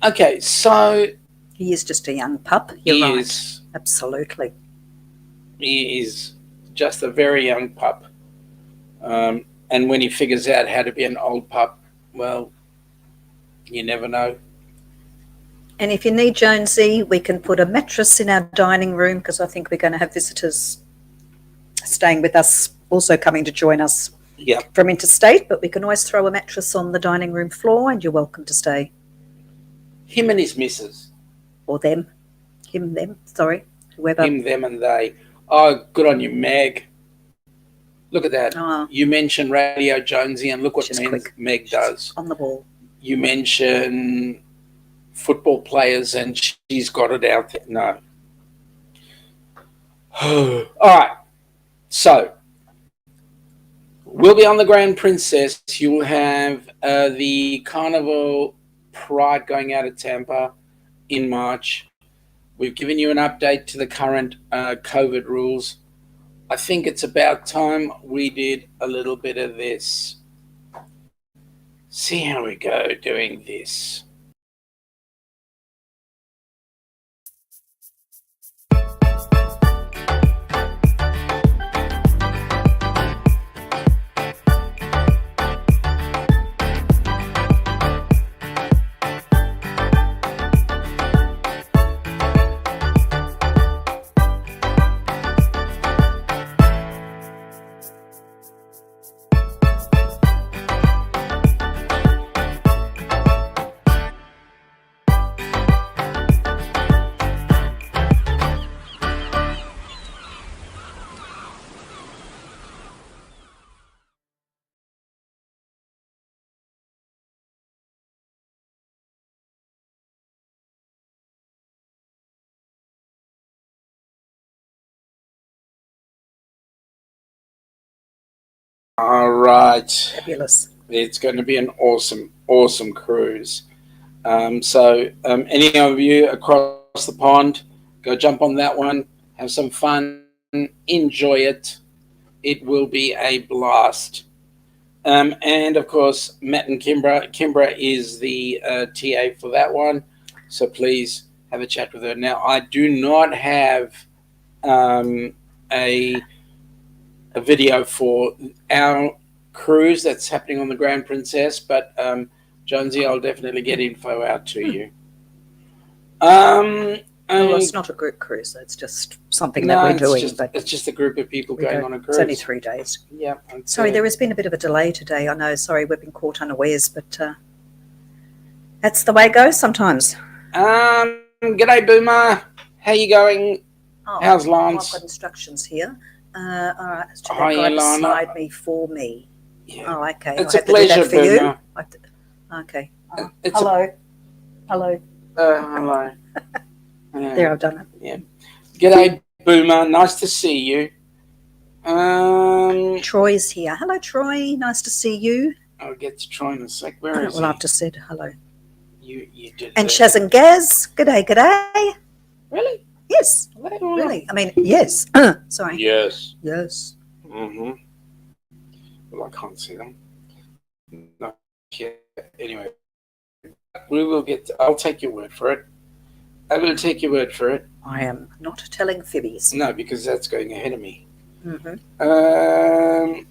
Speaker 2: Okay, so...
Speaker 1: He is just a young pup. You're right.
Speaker 2: Is.
Speaker 1: Absolutely.
Speaker 2: He is just a very young pup. And when he figures out how to be an old pup, well, you never know.
Speaker 1: And if you need Jonesy, we can put a mattress in our dining room, because I think we're going to have visitors staying with us, also coming to join us from interstate, but we can always throw a mattress on the dining room floor and you're welcome to stay.
Speaker 2: Him and his missus.
Speaker 1: Or them. Him, them, sorry. Whoever.
Speaker 2: Him, them and they. Oh, good on you, Meg. Look at that.
Speaker 1: Oh.
Speaker 2: You mentioned Radio Jonesy and look what Meg does.
Speaker 1: On the ball. You
Speaker 2: mention football players and she's got it out there. No. All right. So, we'll be on the Grand Princess. You'll have the Carnival Pride going out of Tampa in March. We've given you an update to the current COVID rules. I think it's about time we did a little bit of this. See how we go doing this. All right.
Speaker 1: Fabulous.
Speaker 2: It's going to be an awesome, awesome cruise. So any of you across the pond, go jump on that one, have some fun, enjoy it. It will be a blast. And, of course, Matt and Kimbra. Kimbra is the TA for that one, so please have a chat with her. Now, I do not have a video for our cruise that's happening on the Grand Princess, but Jonesy, I'll definitely get info out to you.
Speaker 1: Well, it's not a group cruise, it's just something that we're doing.
Speaker 2: It's just a group of people going on a cruise.
Speaker 1: It's only 3 days.
Speaker 2: Yeah.
Speaker 1: Sorry, there has been a bit of a delay today. I know, sorry, we've been caught unawares, but that's the way it goes sometimes.
Speaker 2: G'day, Boomer. How you going? How's Lance?
Speaker 1: I've got instructions here. All right, let's check that guy beside me for me. Yeah. Oh, okay.
Speaker 2: It's a pleasure, Boomer.
Speaker 1: Okay. Hello.
Speaker 2: Hello.
Speaker 1: There, I've done it.
Speaker 2: Yeah. G'day, Boomer. Nice to see you.
Speaker 1: Troy's here. Hello, Troy. Nice to see you.
Speaker 2: I'll get to Troy in a sec. Where is he?
Speaker 1: Well, I've just said hello.
Speaker 2: You did.
Speaker 1: And Shaz and Gaz. G'day.
Speaker 2: Really?
Speaker 1: Yes. Really? I mean, yes. Sorry.
Speaker 2: Yes.
Speaker 1: Yes.
Speaker 2: Mm-hmm. Well, I can't see them. No. Yeah. Anyway, we will get. I'll take your word for it. I will take your word for it.
Speaker 1: I am not telling fibbies.
Speaker 2: No, because that's going ahead of me.
Speaker 1: Mm-hmm.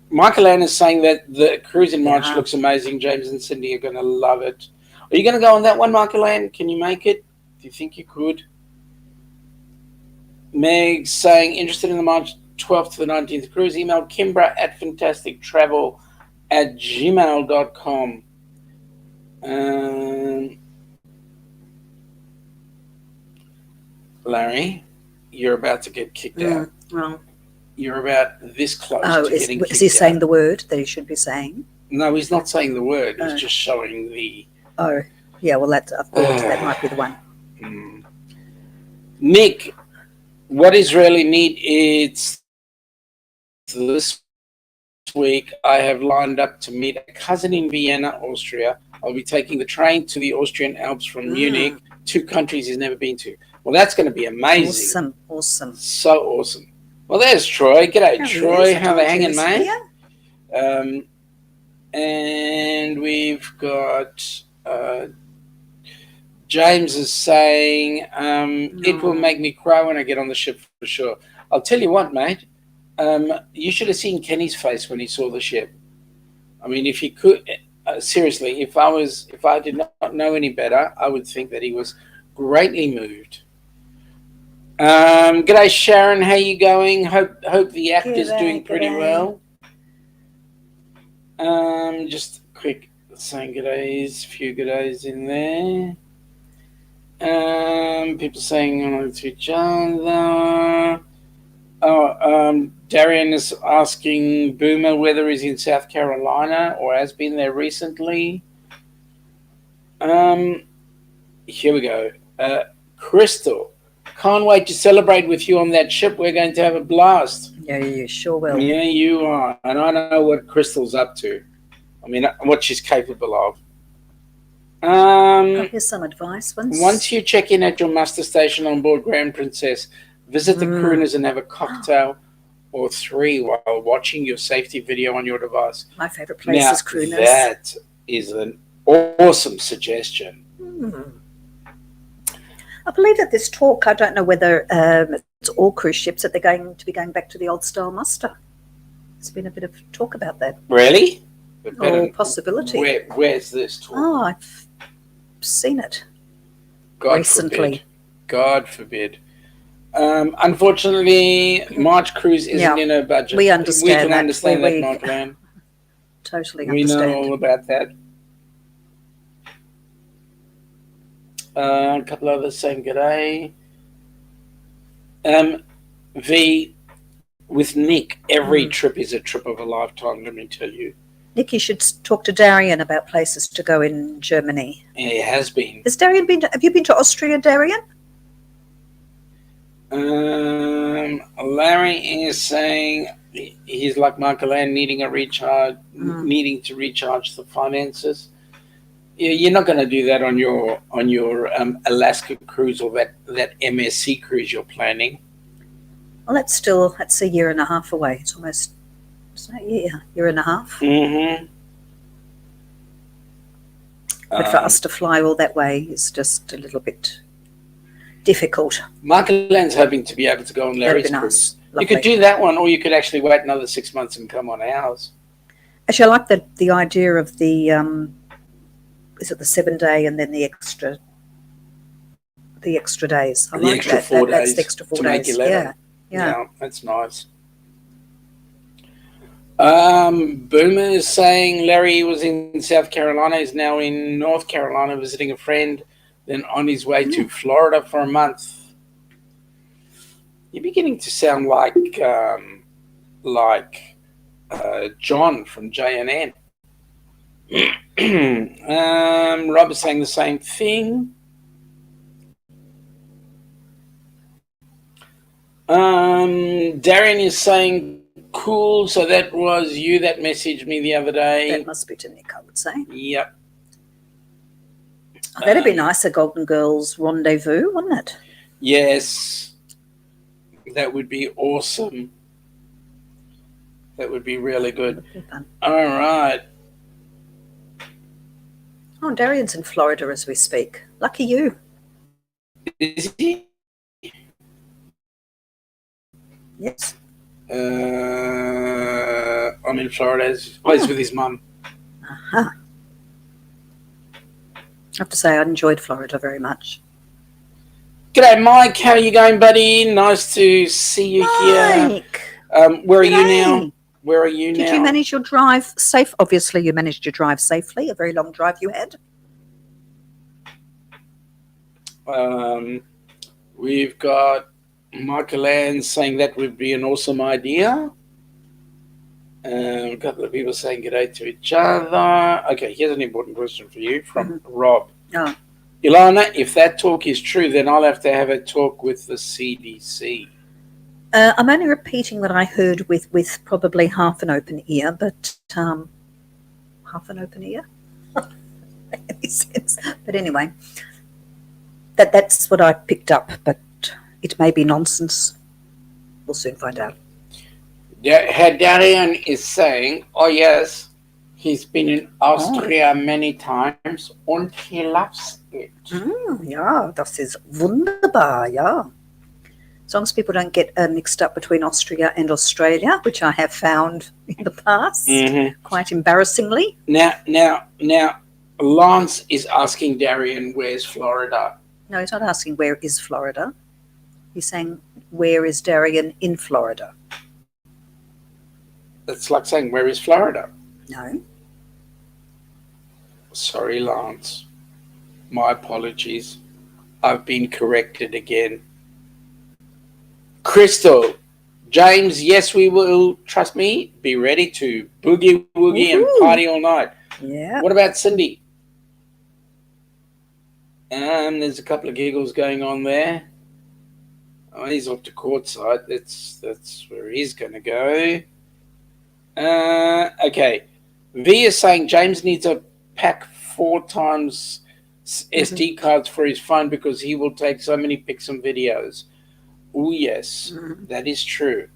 Speaker 2: Michael Ann is saying that the cruise in March looks amazing. James and Cindy are going to love it. Are you going to go on that one, Michael Ann? Can you make it? Do you think you could? Meg saying, interested in the March 12th to the 19th cruise. Email Kimbra at fintastictravel@gmail.com. Larry, you're about to get kicked out.
Speaker 1: Well,
Speaker 2: you're about this close to getting kicked out.
Speaker 1: Is he saying the word that he should be saying?
Speaker 2: No, he's not saying the word. He's just showing the...
Speaker 1: Oh, yeah, well, I thought that might be the one.
Speaker 2: Nick, what is really neat is this week, I have lined up to meet a cousin in Vienna, Austria. I'll be taking the train to the Austrian Alps from Munich, 2 countries he's never been to. Well, that's going to be amazing.
Speaker 1: Awesome.
Speaker 2: So awesome. Well, there's Troy. G'day, Troy. How they hanging, mate? And we've got James is saying, it will make me cry when I get on the ship for sure. I'll tell you what, mate. You should have seen Kenny's face when he saw the ship. I mean, if he could, seriously, if I did not know any better, I would think that he was greatly moved. G'day, Sharon. How you going? Hope the actor's doing pretty well. Just quick saying g'days, few g'days in there. People saying to each other. Darian is asking Boomer whether he's in South Carolina or has been there recently. Here we go. Crystal, can't wait to celebrate with you on that ship. We're going to have a blast.
Speaker 1: Yeah, you sure will.
Speaker 2: Yeah, you are. And I know what Crystal's up to. I mean, what she's capable of.
Speaker 1: Here's some advice.
Speaker 2: Once you check in at your muster station on board Grand Princess, visit the crooners and have a cocktail or 3 while watching your safety video on your device.
Speaker 1: My favourite place is crooners.
Speaker 2: That is an awesome suggestion.
Speaker 1: I believe that this talk, I don't know whether it's all cruise ships that they're going to be going back to the old style muster. There's been a bit of talk about that.
Speaker 2: Really?
Speaker 1: Or possibility.
Speaker 2: Where's this talk?
Speaker 1: Oh, I've seen it recently.
Speaker 2: Forbid. God forbid. Unfortunately, March cruise isn't in her budget.
Speaker 1: We understand
Speaker 2: We can understand that, Markland.
Speaker 1: Totally understand.
Speaker 2: We know all about that. A couple others saying g'day. V, with Nick, every trip is a trip of a lifetime, let me tell you.
Speaker 1: Nick, you should talk to Darian about places to go in Germany.
Speaker 2: Yeah, he has been.
Speaker 1: Has Darian been have you been to Austria, Darian?
Speaker 2: Larry is saying he's like Michael Ann, needing to recharge the finances. You're not going to do that on your Alaska cruise or that MSC cruise you're planning.
Speaker 1: Well, that's a year and a half away. It's almost year and a half.
Speaker 2: Mm-hmm.
Speaker 1: But for us to fly all that way is just a little bit difficult.
Speaker 2: Michael Ann's hoping to be able to go on Larry's cruise. You could do that one, or you could actually wait another 6 months and come on ours.
Speaker 1: Actually, I like the idea of the is it the 7-day and then the extra days. I like that. That's the extra 4 days.
Speaker 2: Make 11.
Speaker 1: Yeah,
Speaker 2: that's nice. Boomer is saying Larry was in South Carolina, is now in North Carolina visiting a friend, then on his way to Florida for a month. You're beginning to sound like John from JNN. Rob is saying the same thing. Darian is saying cool, so that was you that messaged me the other day.
Speaker 1: That must be to Nick, I would say.
Speaker 2: Yep.
Speaker 1: Oh, that'd be nice, a Golden Girls rendezvous, wouldn't it?
Speaker 2: Yes. That would be awesome. That would be really good.
Speaker 1: That would be fun.
Speaker 2: All right.
Speaker 1: Oh, Darian's in Florida as we speak. Lucky you.
Speaker 2: Is he?
Speaker 1: Yes.
Speaker 2: I'm in Florida. He plays with his mum.
Speaker 1: Uh-huh. I have to say I enjoyed Florida very much.
Speaker 2: G'day, Mike. How are you going, buddy? Nice to see you here. Where are you now? Where are you now?
Speaker 1: Did you manage your drive safe? Obviously, you managed your drive safely. A very long drive you had.
Speaker 2: We've got Michael Ann saying that would be an awesome idea. A couple of people saying g'day to each other. Okay, here's an important question for you from Rob.
Speaker 1: Oh.
Speaker 2: Ilana, if that talk is true, then I'll have to have a talk with the CDC.
Speaker 1: I'm only repeating what I heard with probably half an open ear, but half an open ear? Any sense? But anyway, that's what I picked up, but it may be nonsense. We'll soon find out.
Speaker 2: Yeah, Darian is saying, oh yes, he's been in Austria many times and he loves it.
Speaker 1: Ja, das ist wunderbar, ja. As long as people don't get mixed up between Austria and Australia, which I have found in the past, quite embarrassingly.
Speaker 2: Now, Lance is asking Darian, where's Florida?
Speaker 1: No, he's not asking where is Florida. He's saying, where is Darian in Florida?
Speaker 2: That's like saying, where is Florida?
Speaker 1: No.
Speaker 2: Sorry, Lance. My apologies. I've been corrected again. Crystal, James, yes, we will, trust me, be ready to boogie woogie and party all night.
Speaker 1: Yeah.
Speaker 2: What about Cindy? There's a couple of giggles going on there. Oh, he's off to courtside. That's where he's going to go. Okay. V is saying James needs to pack 4 times SD cards for his phone because he will take so many pics and videos. Oh, yes, that is true.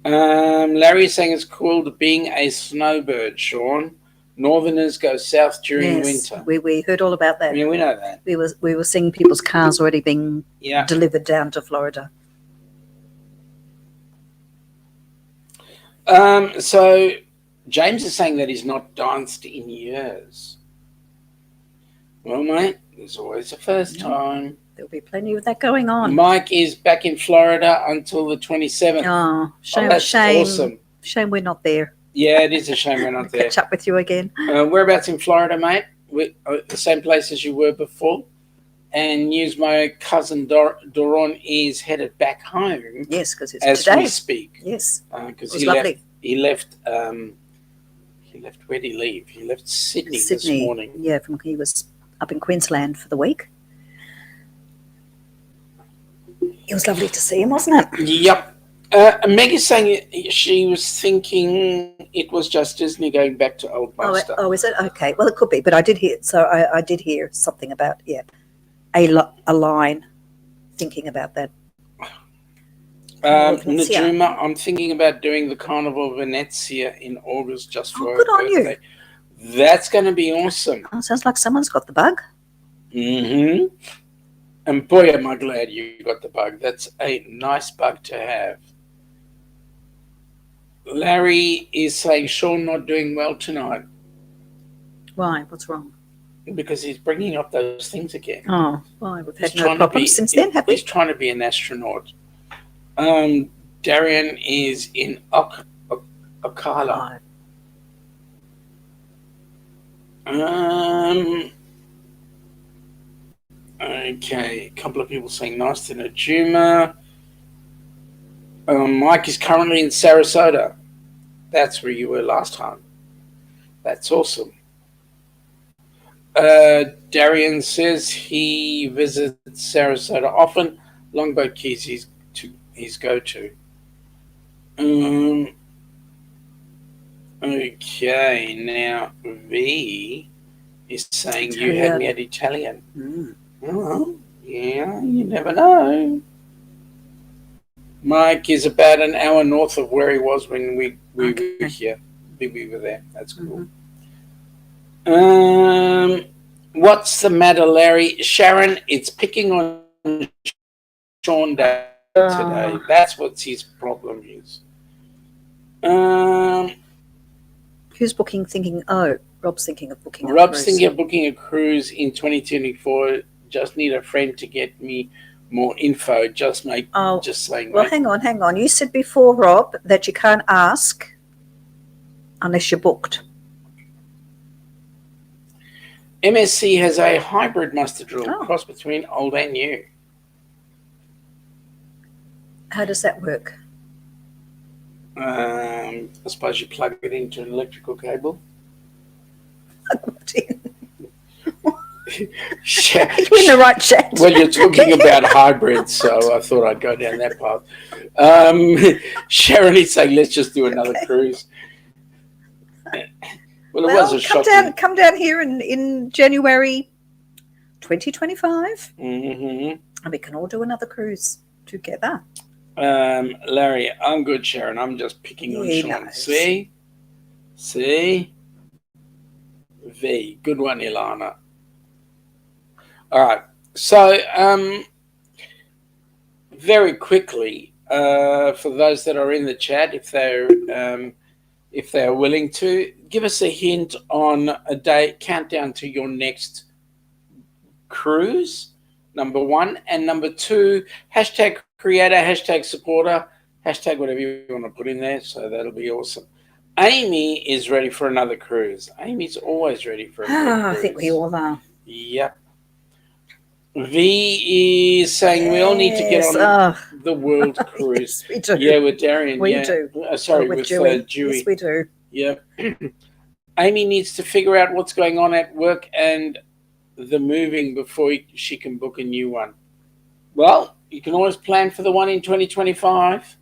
Speaker 2: Larry is saying it's called being a snowbird, Sean. Northerners go south during winter.
Speaker 1: We heard all about that.
Speaker 2: Yeah, we know that.
Speaker 1: We were seeing people's cars already being delivered down to Florida.
Speaker 2: So James is saying that he's not danced in years. Well, mate, there's always a first time.
Speaker 1: There'll be plenty of that going on.
Speaker 2: Mike is back in Florida until the 27th.
Speaker 1: Oh, shame!
Speaker 2: That's awesome.
Speaker 1: Shame we're not there.
Speaker 2: Yeah, it is a shame we're not there.
Speaker 1: Catch up with you again.
Speaker 2: Whereabouts in Florida, mate? The same place as you were before. And news my cousin Doron is headed back home.
Speaker 1: Yes, because it's
Speaker 2: as
Speaker 1: today.
Speaker 2: We speak.
Speaker 1: Yes,
Speaker 2: because
Speaker 1: he left.
Speaker 2: He left. Where did he leave? He left Sydney this morning.
Speaker 1: Yeah, he was up in Queensland for the week. It was lovely to see him, wasn't it?
Speaker 2: Yep. Meg is saying she was thinking it was just Disney going back to old Postal.
Speaker 1: Oh, is it? Okay. Well, it could be, but I did hear. So I did hear something about a line thinking about that.
Speaker 2: Najuma, I'm thinking about doing the Carnival of Venezia in August just for her birthday. On you. That's going to be awesome.
Speaker 1: Oh, sounds like someone's got the bug.
Speaker 2: Mm-hmm. And boy, am I glad you got the bug. That's a nice bug to have. Larry is saying Sean not doing well tonight.
Speaker 1: Why? What's wrong?
Speaker 2: Because he's bringing up those things again.
Speaker 1: Oh, why? We've had no problems since then, have we?
Speaker 2: He's trying to be an astronaut. Darian is in Ocala. Okay, a couple of people saying nice to Najuma. Mike is currently in Sarasota. That's where you were last time. That's awesome. Darian says he visits Sarasota often. Longboat Keys his go-to. Okay, now V is saying Italian. You had me at Italian. Oh, yeah, you never know. Mike is about an hour north of where he was when we were here. We were there. That's cool. What's the matter, Larry? Sharon, it's picking on Sean today. That's what his problem is.
Speaker 1: Who's booking? Rob's thinking of booking.
Speaker 2: Rob's thinking of booking a cruise in 2024. Just need a friend to get me more info. Just saying.
Speaker 1: Well, hang on. You said before, Rob, that you can't ask unless you're booked.
Speaker 2: MSC has a hybrid muster drill, cross between old and new.
Speaker 1: How does that work?
Speaker 2: I suppose you plug it into an electrical cable.
Speaker 1: You're in the right chat.
Speaker 2: Well, you're talking about hybrids, so I thought I'd go down that path. Sharon is saying, let's just do another cruise. Well, it was a shocking...
Speaker 1: come down here in January 2025, and we can all do another cruise together.
Speaker 2: Larry, I'm good, Sharon. I'm just picking on Sean. Knows. See? V. Good one, Ilana. All right. So, very quickly, for those that are in the chat, if they're willing to, give us a hint on a day countdown to your next cruise, number one. And number two, hashtag creator, hashtag supporter, hashtag whatever you want to put in there. So that'll be awesome. Amy is ready for another cruise. Amy's always ready for another cruise.
Speaker 1: I think we all are.
Speaker 2: Yep. V is saying we all need to get on the world cruise.
Speaker 1: Yes, we do.
Speaker 2: Yeah, with Darian.
Speaker 1: We do.
Speaker 2: Sorry, with Dewey.
Speaker 1: Yes, we do.
Speaker 2: Yeah. Amy needs to figure out what's going on at work and the moving before she can book a new one. Well, you can always plan for the one in 2025.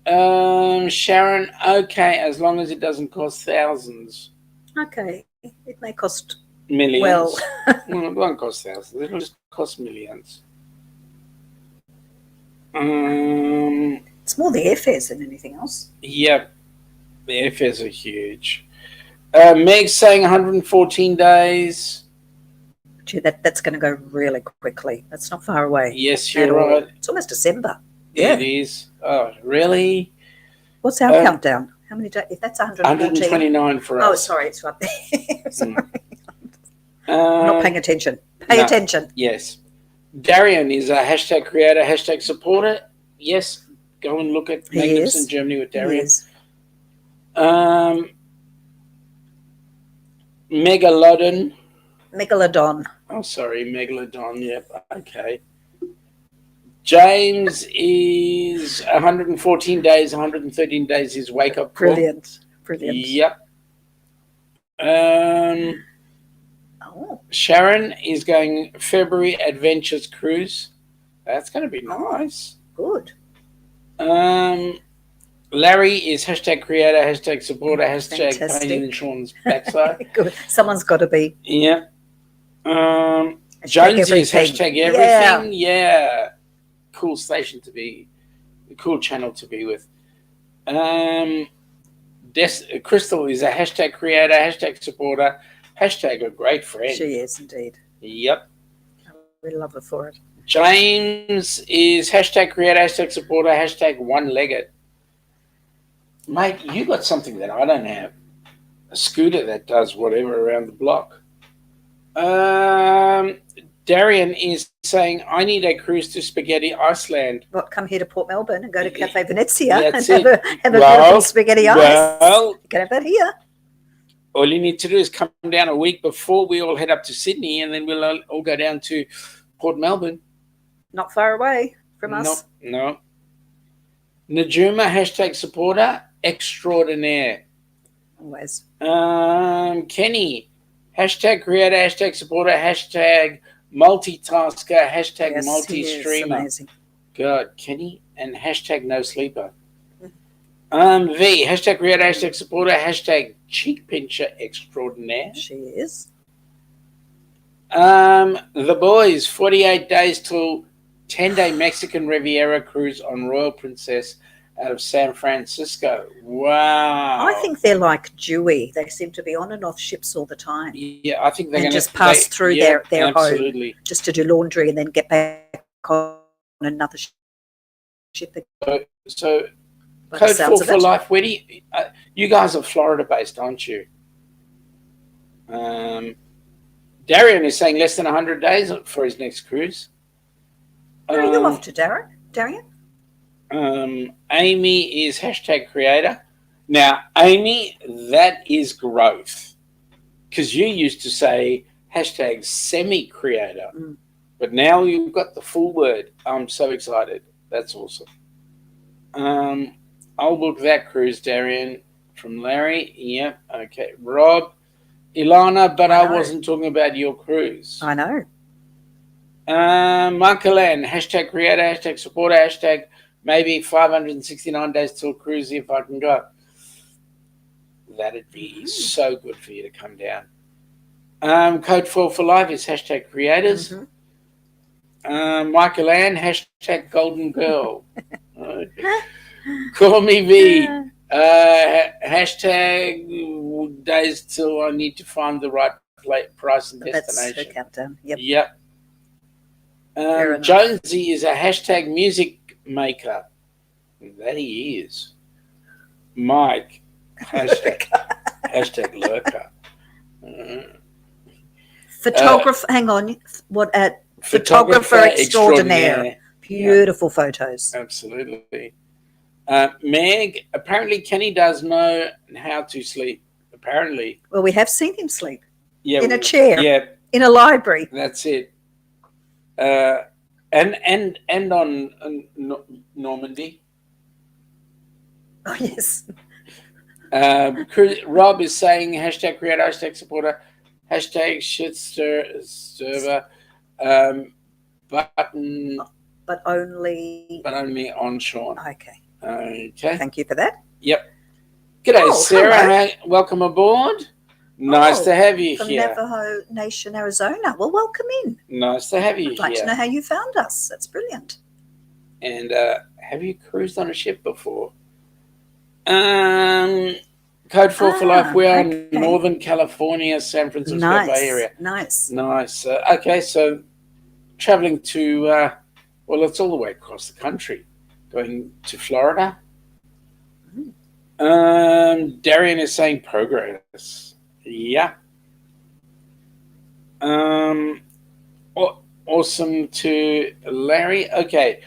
Speaker 2: Sharon, okay, as long as it doesn't cost thousands.
Speaker 1: Okay, it may cost
Speaker 2: millions.
Speaker 1: Well,
Speaker 2: it won't cost thousands. It'll just cost millions.
Speaker 1: It's more the airfares than anything else.
Speaker 2: Yep, the airfares are huge. Meg's saying 114 days.
Speaker 1: Gee, that's going to go really quickly. That's not far away.
Speaker 2: Yes, you're right.
Speaker 1: It's almost December.
Speaker 2: Yeah, it is. Oh, really?
Speaker 1: What's our countdown? How many days? If that's
Speaker 2: 129 for us.
Speaker 1: Oh, sorry, it's right there. Sorry. I'm not paying attention. Pay attention.
Speaker 2: Yes. Darian is a hashtag creator, hashtag supporter. Yes, go and look at Magnificent Germany with Darian. Megalodon. Oh, sorry, Megalodon. Yep. Okay. James is 114 days, 113 days his wake-up call.
Speaker 1: Brilliant.
Speaker 2: Yep. Sharon is going February Adventures Cruise. That's going to be nice.
Speaker 1: Good.
Speaker 2: Larry is hashtag creator, hashtag supporter, hashtag pain in Sean's backside.
Speaker 1: Good. Someone's got to be.
Speaker 2: Yeah. Jones is hashtag everything. Yeah. Cool station to be, cool channel to be with. Crystal is a hashtag creator, hashtag supporter, hashtag a great friend.
Speaker 1: She is indeed.
Speaker 2: Yep.
Speaker 1: We love her for it.
Speaker 2: James is hashtag creator, hashtag supporter, hashtag one-legged. Mate, you got something that I don't have. A scooter that does whatever around the block. Darian is saying, I need a cruise to Spaghetti Iceland.
Speaker 1: What, come here to Port Melbourne and go to Cafe Venezia and have a
Speaker 2: well,
Speaker 1: beautiful spaghetti ice?
Speaker 2: Well,
Speaker 1: you can have that here.
Speaker 2: All you need to do is come down a week before we all head up to Sydney, and then we'll all go down to Port Melbourne.
Speaker 1: Not far away from us.
Speaker 2: No. Najuma, hashtag supporter, extraordinaire.
Speaker 1: Always.
Speaker 2: Kenny, hashtag creator, hashtag supporter, hashtag multitasker, hashtag multi-streamer.
Speaker 1: Amazing.
Speaker 2: God, Kenny, and hashtag no sleeper. V, hashtag creator, hashtag supporter, hashtag cheek pincher extraordinaire.
Speaker 1: She is.
Speaker 2: The boys, 48 days till 10-day Mexican Riviera cruise on Royal Princess out of San Francisco. Wow.
Speaker 1: I think they're like Dewey. They seem to be on and off ships all the time.
Speaker 2: Yeah, I think they're
Speaker 1: going to just pass through their
Speaker 2: absolutely.
Speaker 1: Home just to do laundry and then get back on another ship.
Speaker 2: So Code 4 for life. Where do you guys are Florida based, aren't you? Darian is saying less than 100 days for his next cruise.
Speaker 1: Where are you off to, Darian?
Speaker 2: Amy is hashtag creator. Now, Amy, that is growth. Because you used to say hashtag semi-creator. But now you've got the full word. I'm so excited. That's awesome. I'll book that cruise, Darian, from Larry. Yep. Okay. Rob, Ilana, but I
Speaker 1: know.
Speaker 2: wasn't talking about your cruise.
Speaker 1: I know.
Speaker 2: Michael N, hashtag creator, hashtag supporter, hashtag maybe 569 days till cruise if I can go. That'd be so good for you to come down. Code 4 for life is hashtag creators. Michael Ann, hashtag golden girl. Call me V. Hashtag days till I need to find the right price and destination.
Speaker 1: That's her countdown. Yep.
Speaker 2: Jonesy is a hashtag music maker. That he is. Mike, hashtag lurker.
Speaker 1: Photographer, hang on. What at photographer extraordinaire. Beautiful photos.
Speaker 2: Absolutely. Meg, apparently Kenny does know how to sleep. Apparently.
Speaker 1: Well, we have seen him sleep.
Speaker 2: Yeah.
Speaker 1: In a chair.
Speaker 2: Yeah.
Speaker 1: In a library.
Speaker 2: That's it. And on Normandy.
Speaker 1: Oh yes.
Speaker 2: Rob is saying hashtag creator, hashtag supporter, hashtag shit server, button.
Speaker 1: But only
Speaker 2: on Sean.
Speaker 1: Okay.
Speaker 2: Okay.
Speaker 1: Thank you for that.
Speaker 2: Yep. G'day, Sarah. Welcome aboard. Nice to have you
Speaker 1: from
Speaker 2: here.
Speaker 1: From Navajo Nation, Arizona. Well, welcome in.
Speaker 2: Nice to have you here.
Speaker 1: I'd like to know how you found us. That's brilliant.
Speaker 2: And have you cruised on a ship before? Code 4 for life. We are in Northern California, San Francisco Bay Area.
Speaker 1: Nice.
Speaker 2: Okay, so traveling to, well, it's all the way across the country. Going to Florida. Darian is saying progress. Yeah. Awesome to Larry. Okay.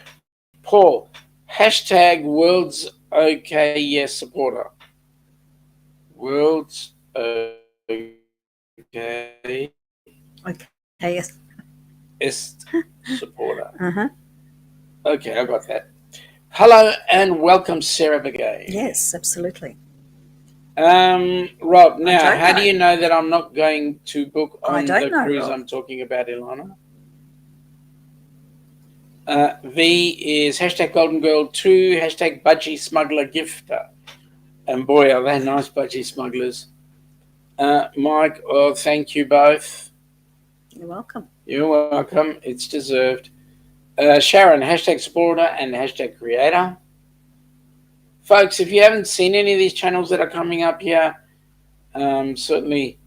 Speaker 2: Paul, hashtag world's okay yes supporter. World's okay.
Speaker 1: Okay, yes.
Speaker 2: Yes supporter. Okay, I got that. Hello and welcome, Sarah Begay.
Speaker 1: Yes, absolutely.
Speaker 2: Rob, now, how do you know that I'm not going to book on the cruise I'm talking about, Ilana? V is hashtag Golden Girl 2, hashtag Budgie Smuggler Gifter. And boy, are they nice budgie smugglers. Mike, thank you both.
Speaker 1: You're welcome.
Speaker 2: You're welcome. It's deserved. Sharon, hashtag supporter and hashtag creator. Folks, if you haven't seen any of these channels that are coming up here, certainly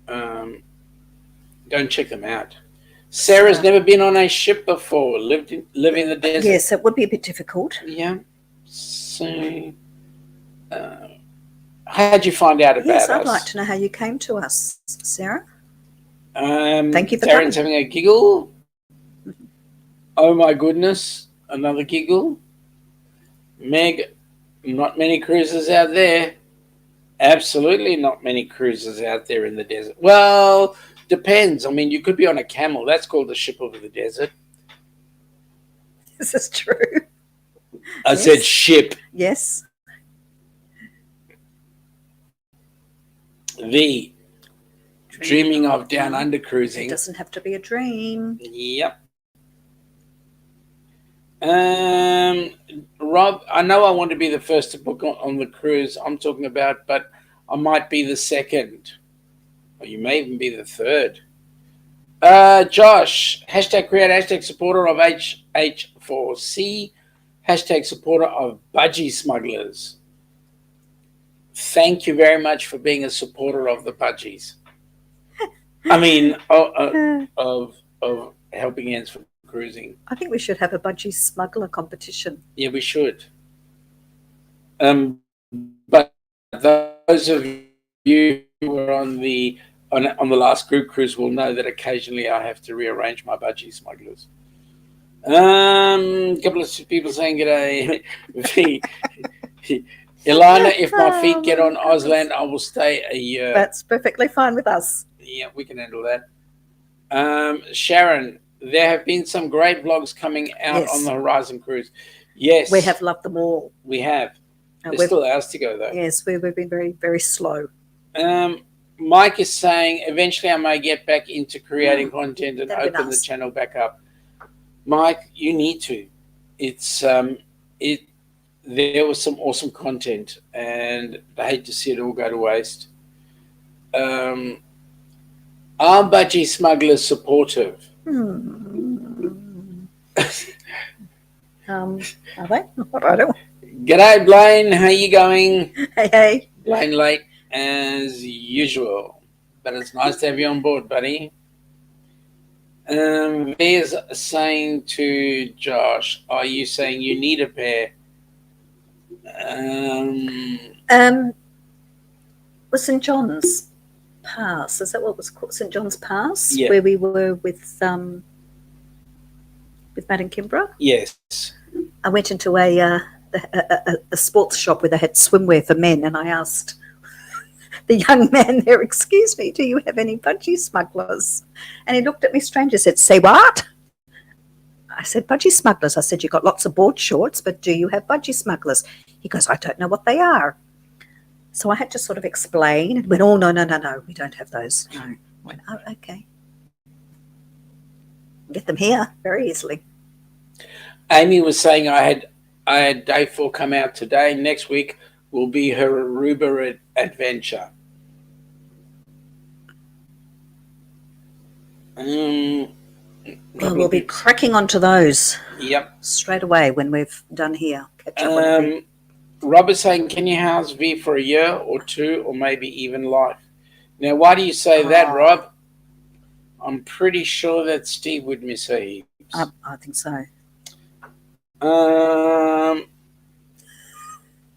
Speaker 2: go and check them out. Sarah's never been on a ship before, live in the desert.
Speaker 1: Yes, it would be a bit difficult.
Speaker 2: Yeah. So, how'd you find out about us?
Speaker 1: Yes, I'd like to know how you came to us, Sarah.
Speaker 2: Thank you for Darren's having a giggle. Oh my goodness, another giggle. Meg, not many cruises out there. Absolutely not many cruises out there in the desert. Well, depends. I mean, you could be on a camel. That's called the ship over the desert.
Speaker 1: This is true.
Speaker 2: I said ship.
Speaker 1: Yes.
Speaker 2: V. Dreaming of down under cruising.
Speaker 1: It doesn't have to be a dream.
Speaker 2: Yep. Rob, I know I want to be the first to book on the cruise I'm talking about, but I might be the second. Or you may even be the third. Josh, hashtag creator, hashtag supporter of HH4C, hashtag supporter of budgie smugglers. Thank you very much for being a supporter of the budgies. I mean, of helping hands for cruising.
Speaker 1: I think we should have a budgie smuggler competition.
Speaker 2: Yeah, we should. But those of you who were on the last group cruise will know that occasionally I have to rearrange my budgie smugglers. A couple of people saying g'day. Ilana, if my feet get on Ausland, I will stay a year.
Speaker 1: That's perfectly fine with us.
Speaker 2: Yeah, we can handle that. Sharon, there have been some great vlogs coming out on the Horizon Cruise. Yes.
Speaker 1: We have loved them all.
Speaker 2: We have. There's still hours to go, though.
Speaker 1: Yes, we've been very, very slow.
Speaker 2: Mike is saying, eventually I may get back into creating content and
Speaker 1: that'd be
Speaker 2: open the
Speaker 1: nice.
Speaker 2: channel back up. Mike, you need to. It's there was some awesome content, and I hate to see it all go to waste. Are budgie smugglers supportive?
Speaker 1: Are they? I don't.
Speaker 2: G'day, Blaine. How you going?
Speaker 1: Hey.
Speaker 2: Blaine late as usual, but it's nice to have you on board, buddy. There's saying to Josh, are you saying you need a pair?
Speaker 1: Was St John's Pass? Is that what was called? St John's Pass,
Speaker 2: Yeah.
Speaker 1: where we were with Matt and Kimbra.
Speaker 2: Yes.
Speaker 1: I went into a sports shop where they had swimwear for men, and I asked the young man there, "Excuse me, do you have any budgie smugglers?" And he looked at me strange and said, "Say what?" I said, "Budgie smugglers." I said, "You've got lots of board shorts, but do you have budgie smugglers?" He goes, "I don't know what they are." So I had to sort of explain and went, "Oh, no, we don't have those." No. I went, "Oh, okay." Get them here very easily.
Speaker 2: Amy was saying I had day 4 come out today. Next week will be her Aruba adventure.
Speaker 1: We'll be cracking onto those.
Speaker 2: Yep.
Speaker 1: Straight away when we've done here. Catch up
Speaker 2: Rob is saying, can you house V for a year or 2 or maybe even life? Now, why do you say that, Rob? I'm pretty sure that Steve would miss her heaps.
Speaker 1: I think so.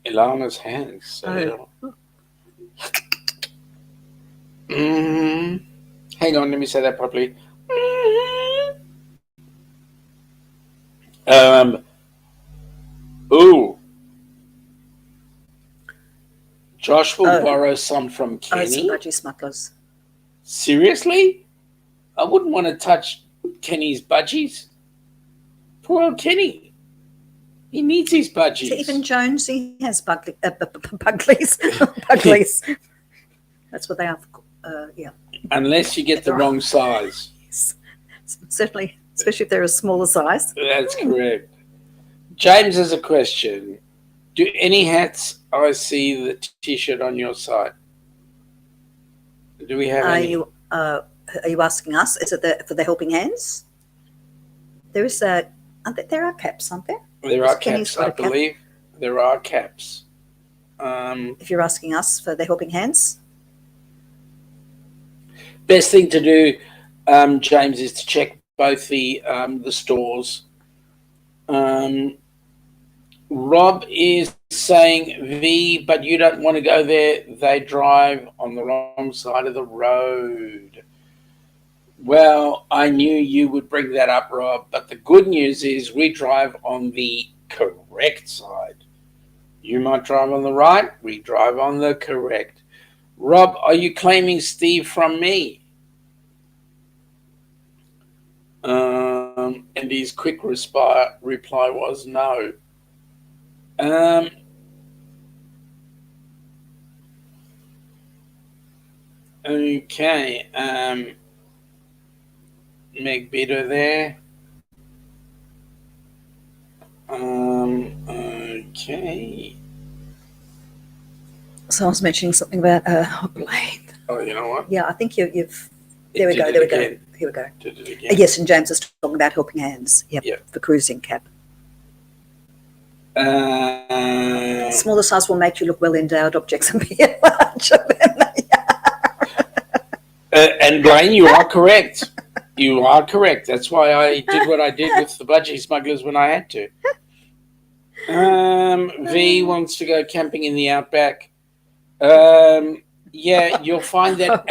Speaker 2: Ilana's hands. So hang on, let me say that properly. Josh will borrow some from Kenny.
Speaker 1: Some budgie smugglers.
Speaker 2: Seriously? I wouldn't want to touch Kenny's budgies. Poor old Kenny. He needs his budgies.
Speaker 1: So even Jonesy has buglies. Buglies. That's what they are. Yeah.
Speaker 2: Unless you get the wrong size.
Speaker 1: Yes. Certainly, especially if they're a smaller size.
Speaker 2: That's correct. James has a question. Do any hats I see the T-shirt on your site? Do we have any?
Speaker 1: Are you asking us? Is it for the helping hands? There is there are caps, aren't there?
Speaker 2: There are caps, I believe. There are caps.
Speaker 1: If you're asking us for the helping hands?
Speaker 2: Best thing to do, James, is to check both the stores. Rob is saying, V, but you don't want to go there. They drive on the wrong side of the road. Well, I knew you would bring that up, Rob, but the good news is we drive on the correct side. You might drive on the right, we drive on the correct. Rob, are you claiming Steve from me? And his quick reply was no. Okay. Meg Bitter there. Okay.
Speaker 1: So I was mentioning something about Blaine.
Speaker 2: Oh, you know what?
Speaker 1: Yeah, I think you've. There we go. Here we go.
Speaker 2: Did it again.
Speaker 1: Yes, and James is talking about helping hands. Yep. For cruising cap. Smaller size will make you look well-endowed objects and be larger than they are.
Speaker 2: And Blaine, you are correct. You are correct. That's why I did what I did with the budgie smugglers when I had to. V wants to go camping in the outback. Yeah, you'll find that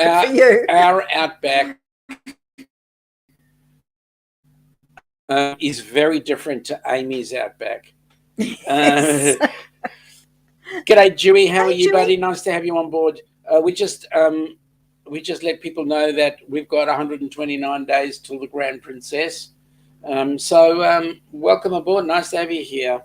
Speaker 2: our outback is very different to Amy's outback. G'day, Dewey. How are you, buddy? Nice to have you on board. We just let people know that we've got 129 days till the Grand Princess. So welcome aboard. Nice to have you here.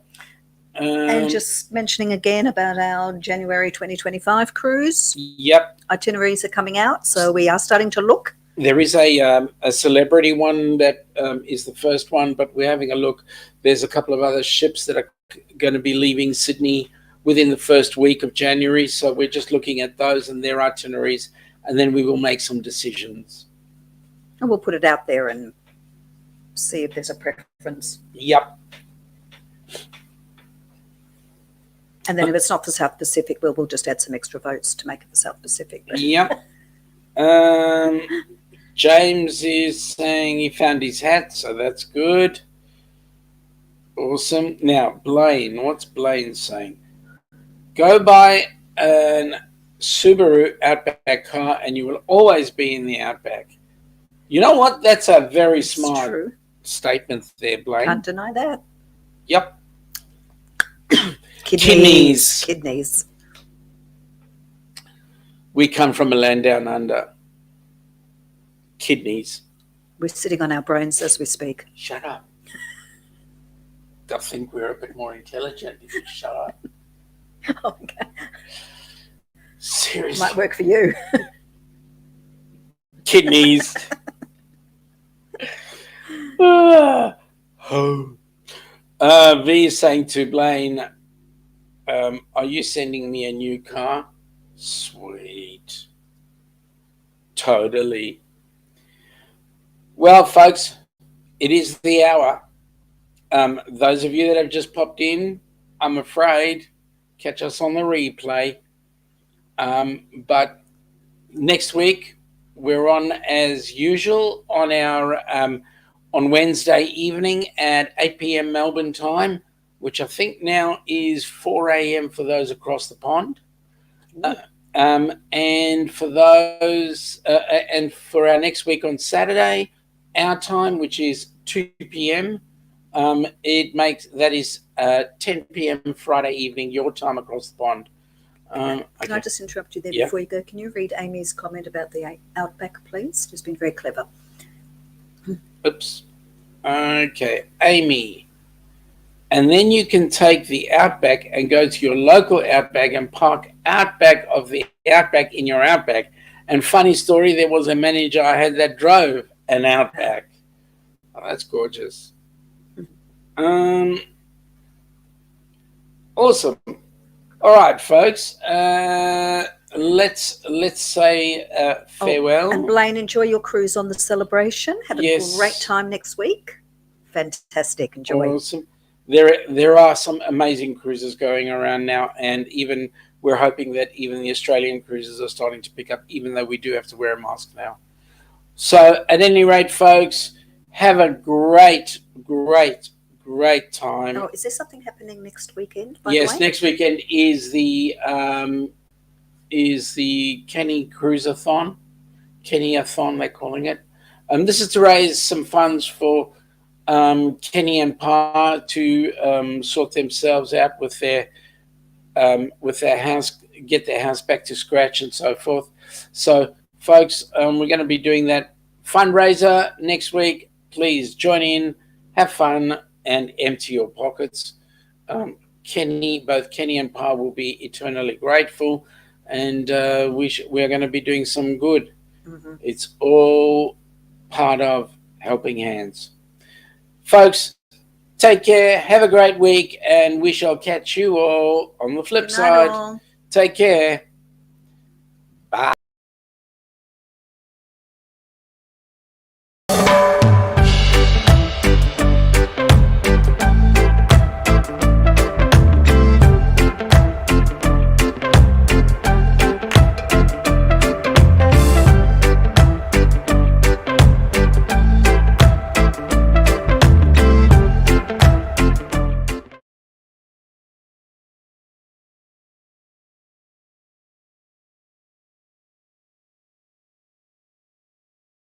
Speaker 1: And just mentioning again about our January 2025 cruise.
Speaker 2: Yep.
Speaker 1: Itineraries are coming out, so we are starting to look.
Speaker 2: There is a celebrity one that is the first one, but we're having a look. There's a couple of other ships that are going to be leaving Sydney within the first week of January, so we're just looking at those and their itineraries, and then we will make some decisions.
Speaker 1: And we'll put it out there and see if there's a preference.
Speaker 2: Yep.
Speaker 1: And then if it's not for South Pacific, we'll just add some extra votes to make it for South Pacific.
Speaker 2: Yep. James is saying he found his hat, so that's good. Awesome. Now, Blaine, what's Blaine saying? Go buy an Subaru Outback car and you will always be in the Outback. You know what? That's a very smart statement there, Blaine.
Speaker 1: Can't deny that.
Speaker 2: Yep.
Speaker 1: Kidneys.
Speaker 2: We come from a land down under. Kidneys.
Speaker 1: We're sitting on our brains as we speak.
Speaker 2: Shut up. I think we're a bit more intelligent if you shut up.
Speaker 1: Okay.
Speaker 2: Seriously.
Speaker 1: Might work for you.
Speaker 2: Kidneys. V is saying to Blaine, are you sending me a new car? Sweet. Totally. Well, folks, it is the hour. Those of you that have just popped in, I'm afraid, catch us on the replay. But next week, we're on as usual on our on Wednesday evening at 8 p.m. Melbourne time, which I think now is 4 a.m. for those across the pond. And for those, and for our next week on Saturday, our time, which is 2 p.m., that is 10 p.m. Friday evening, your time across the pond.
Speaker 1: Can I just interrupt you there before you go? Can you read Amy's comment about the Outback, please? It's been very clever.
Speaker 2: Oops. Okay, Amy. And then you can take the Outback and go to your local Outback and park Outback of the Outback in your Outback. And funny story, there was a manager I had that drove an Outback. Oh, that's gorgeous. Awesome. All right, folks. Let's say farewell.
Speaker 1: And Blaine, enjoy your cruise on the Celebration. Have a great time next week. Fantastic. Enjoy.
Speaker 2: Awesome. There are some amazing cruises going around now, and even we're hoping that even the Australian cruises are starting to pick up, even though we do have to wear a mask now. So at any rate, folks, have a great time.
Speaker 1: Oh, is there something happening next weekend?
Speaker 2: Yes, next weekend is the Kenny Cruisathon, Kenny-a-thon they're calling it. This is to raise some funds for Kenny and Pa to sort themselves out with their house, get their house back to scratch and so forth. So, folks, we're going to be doing that fundraiser next week. Please join in, have fun, and empty your pockets. Both Kenny and Pa will be eternally grateful, and we're going to be doing some good. Mm-hmm. It's all part of helping hands. Folks, take care, have a great week, and we shall catch you all on the flip side. All. Take care.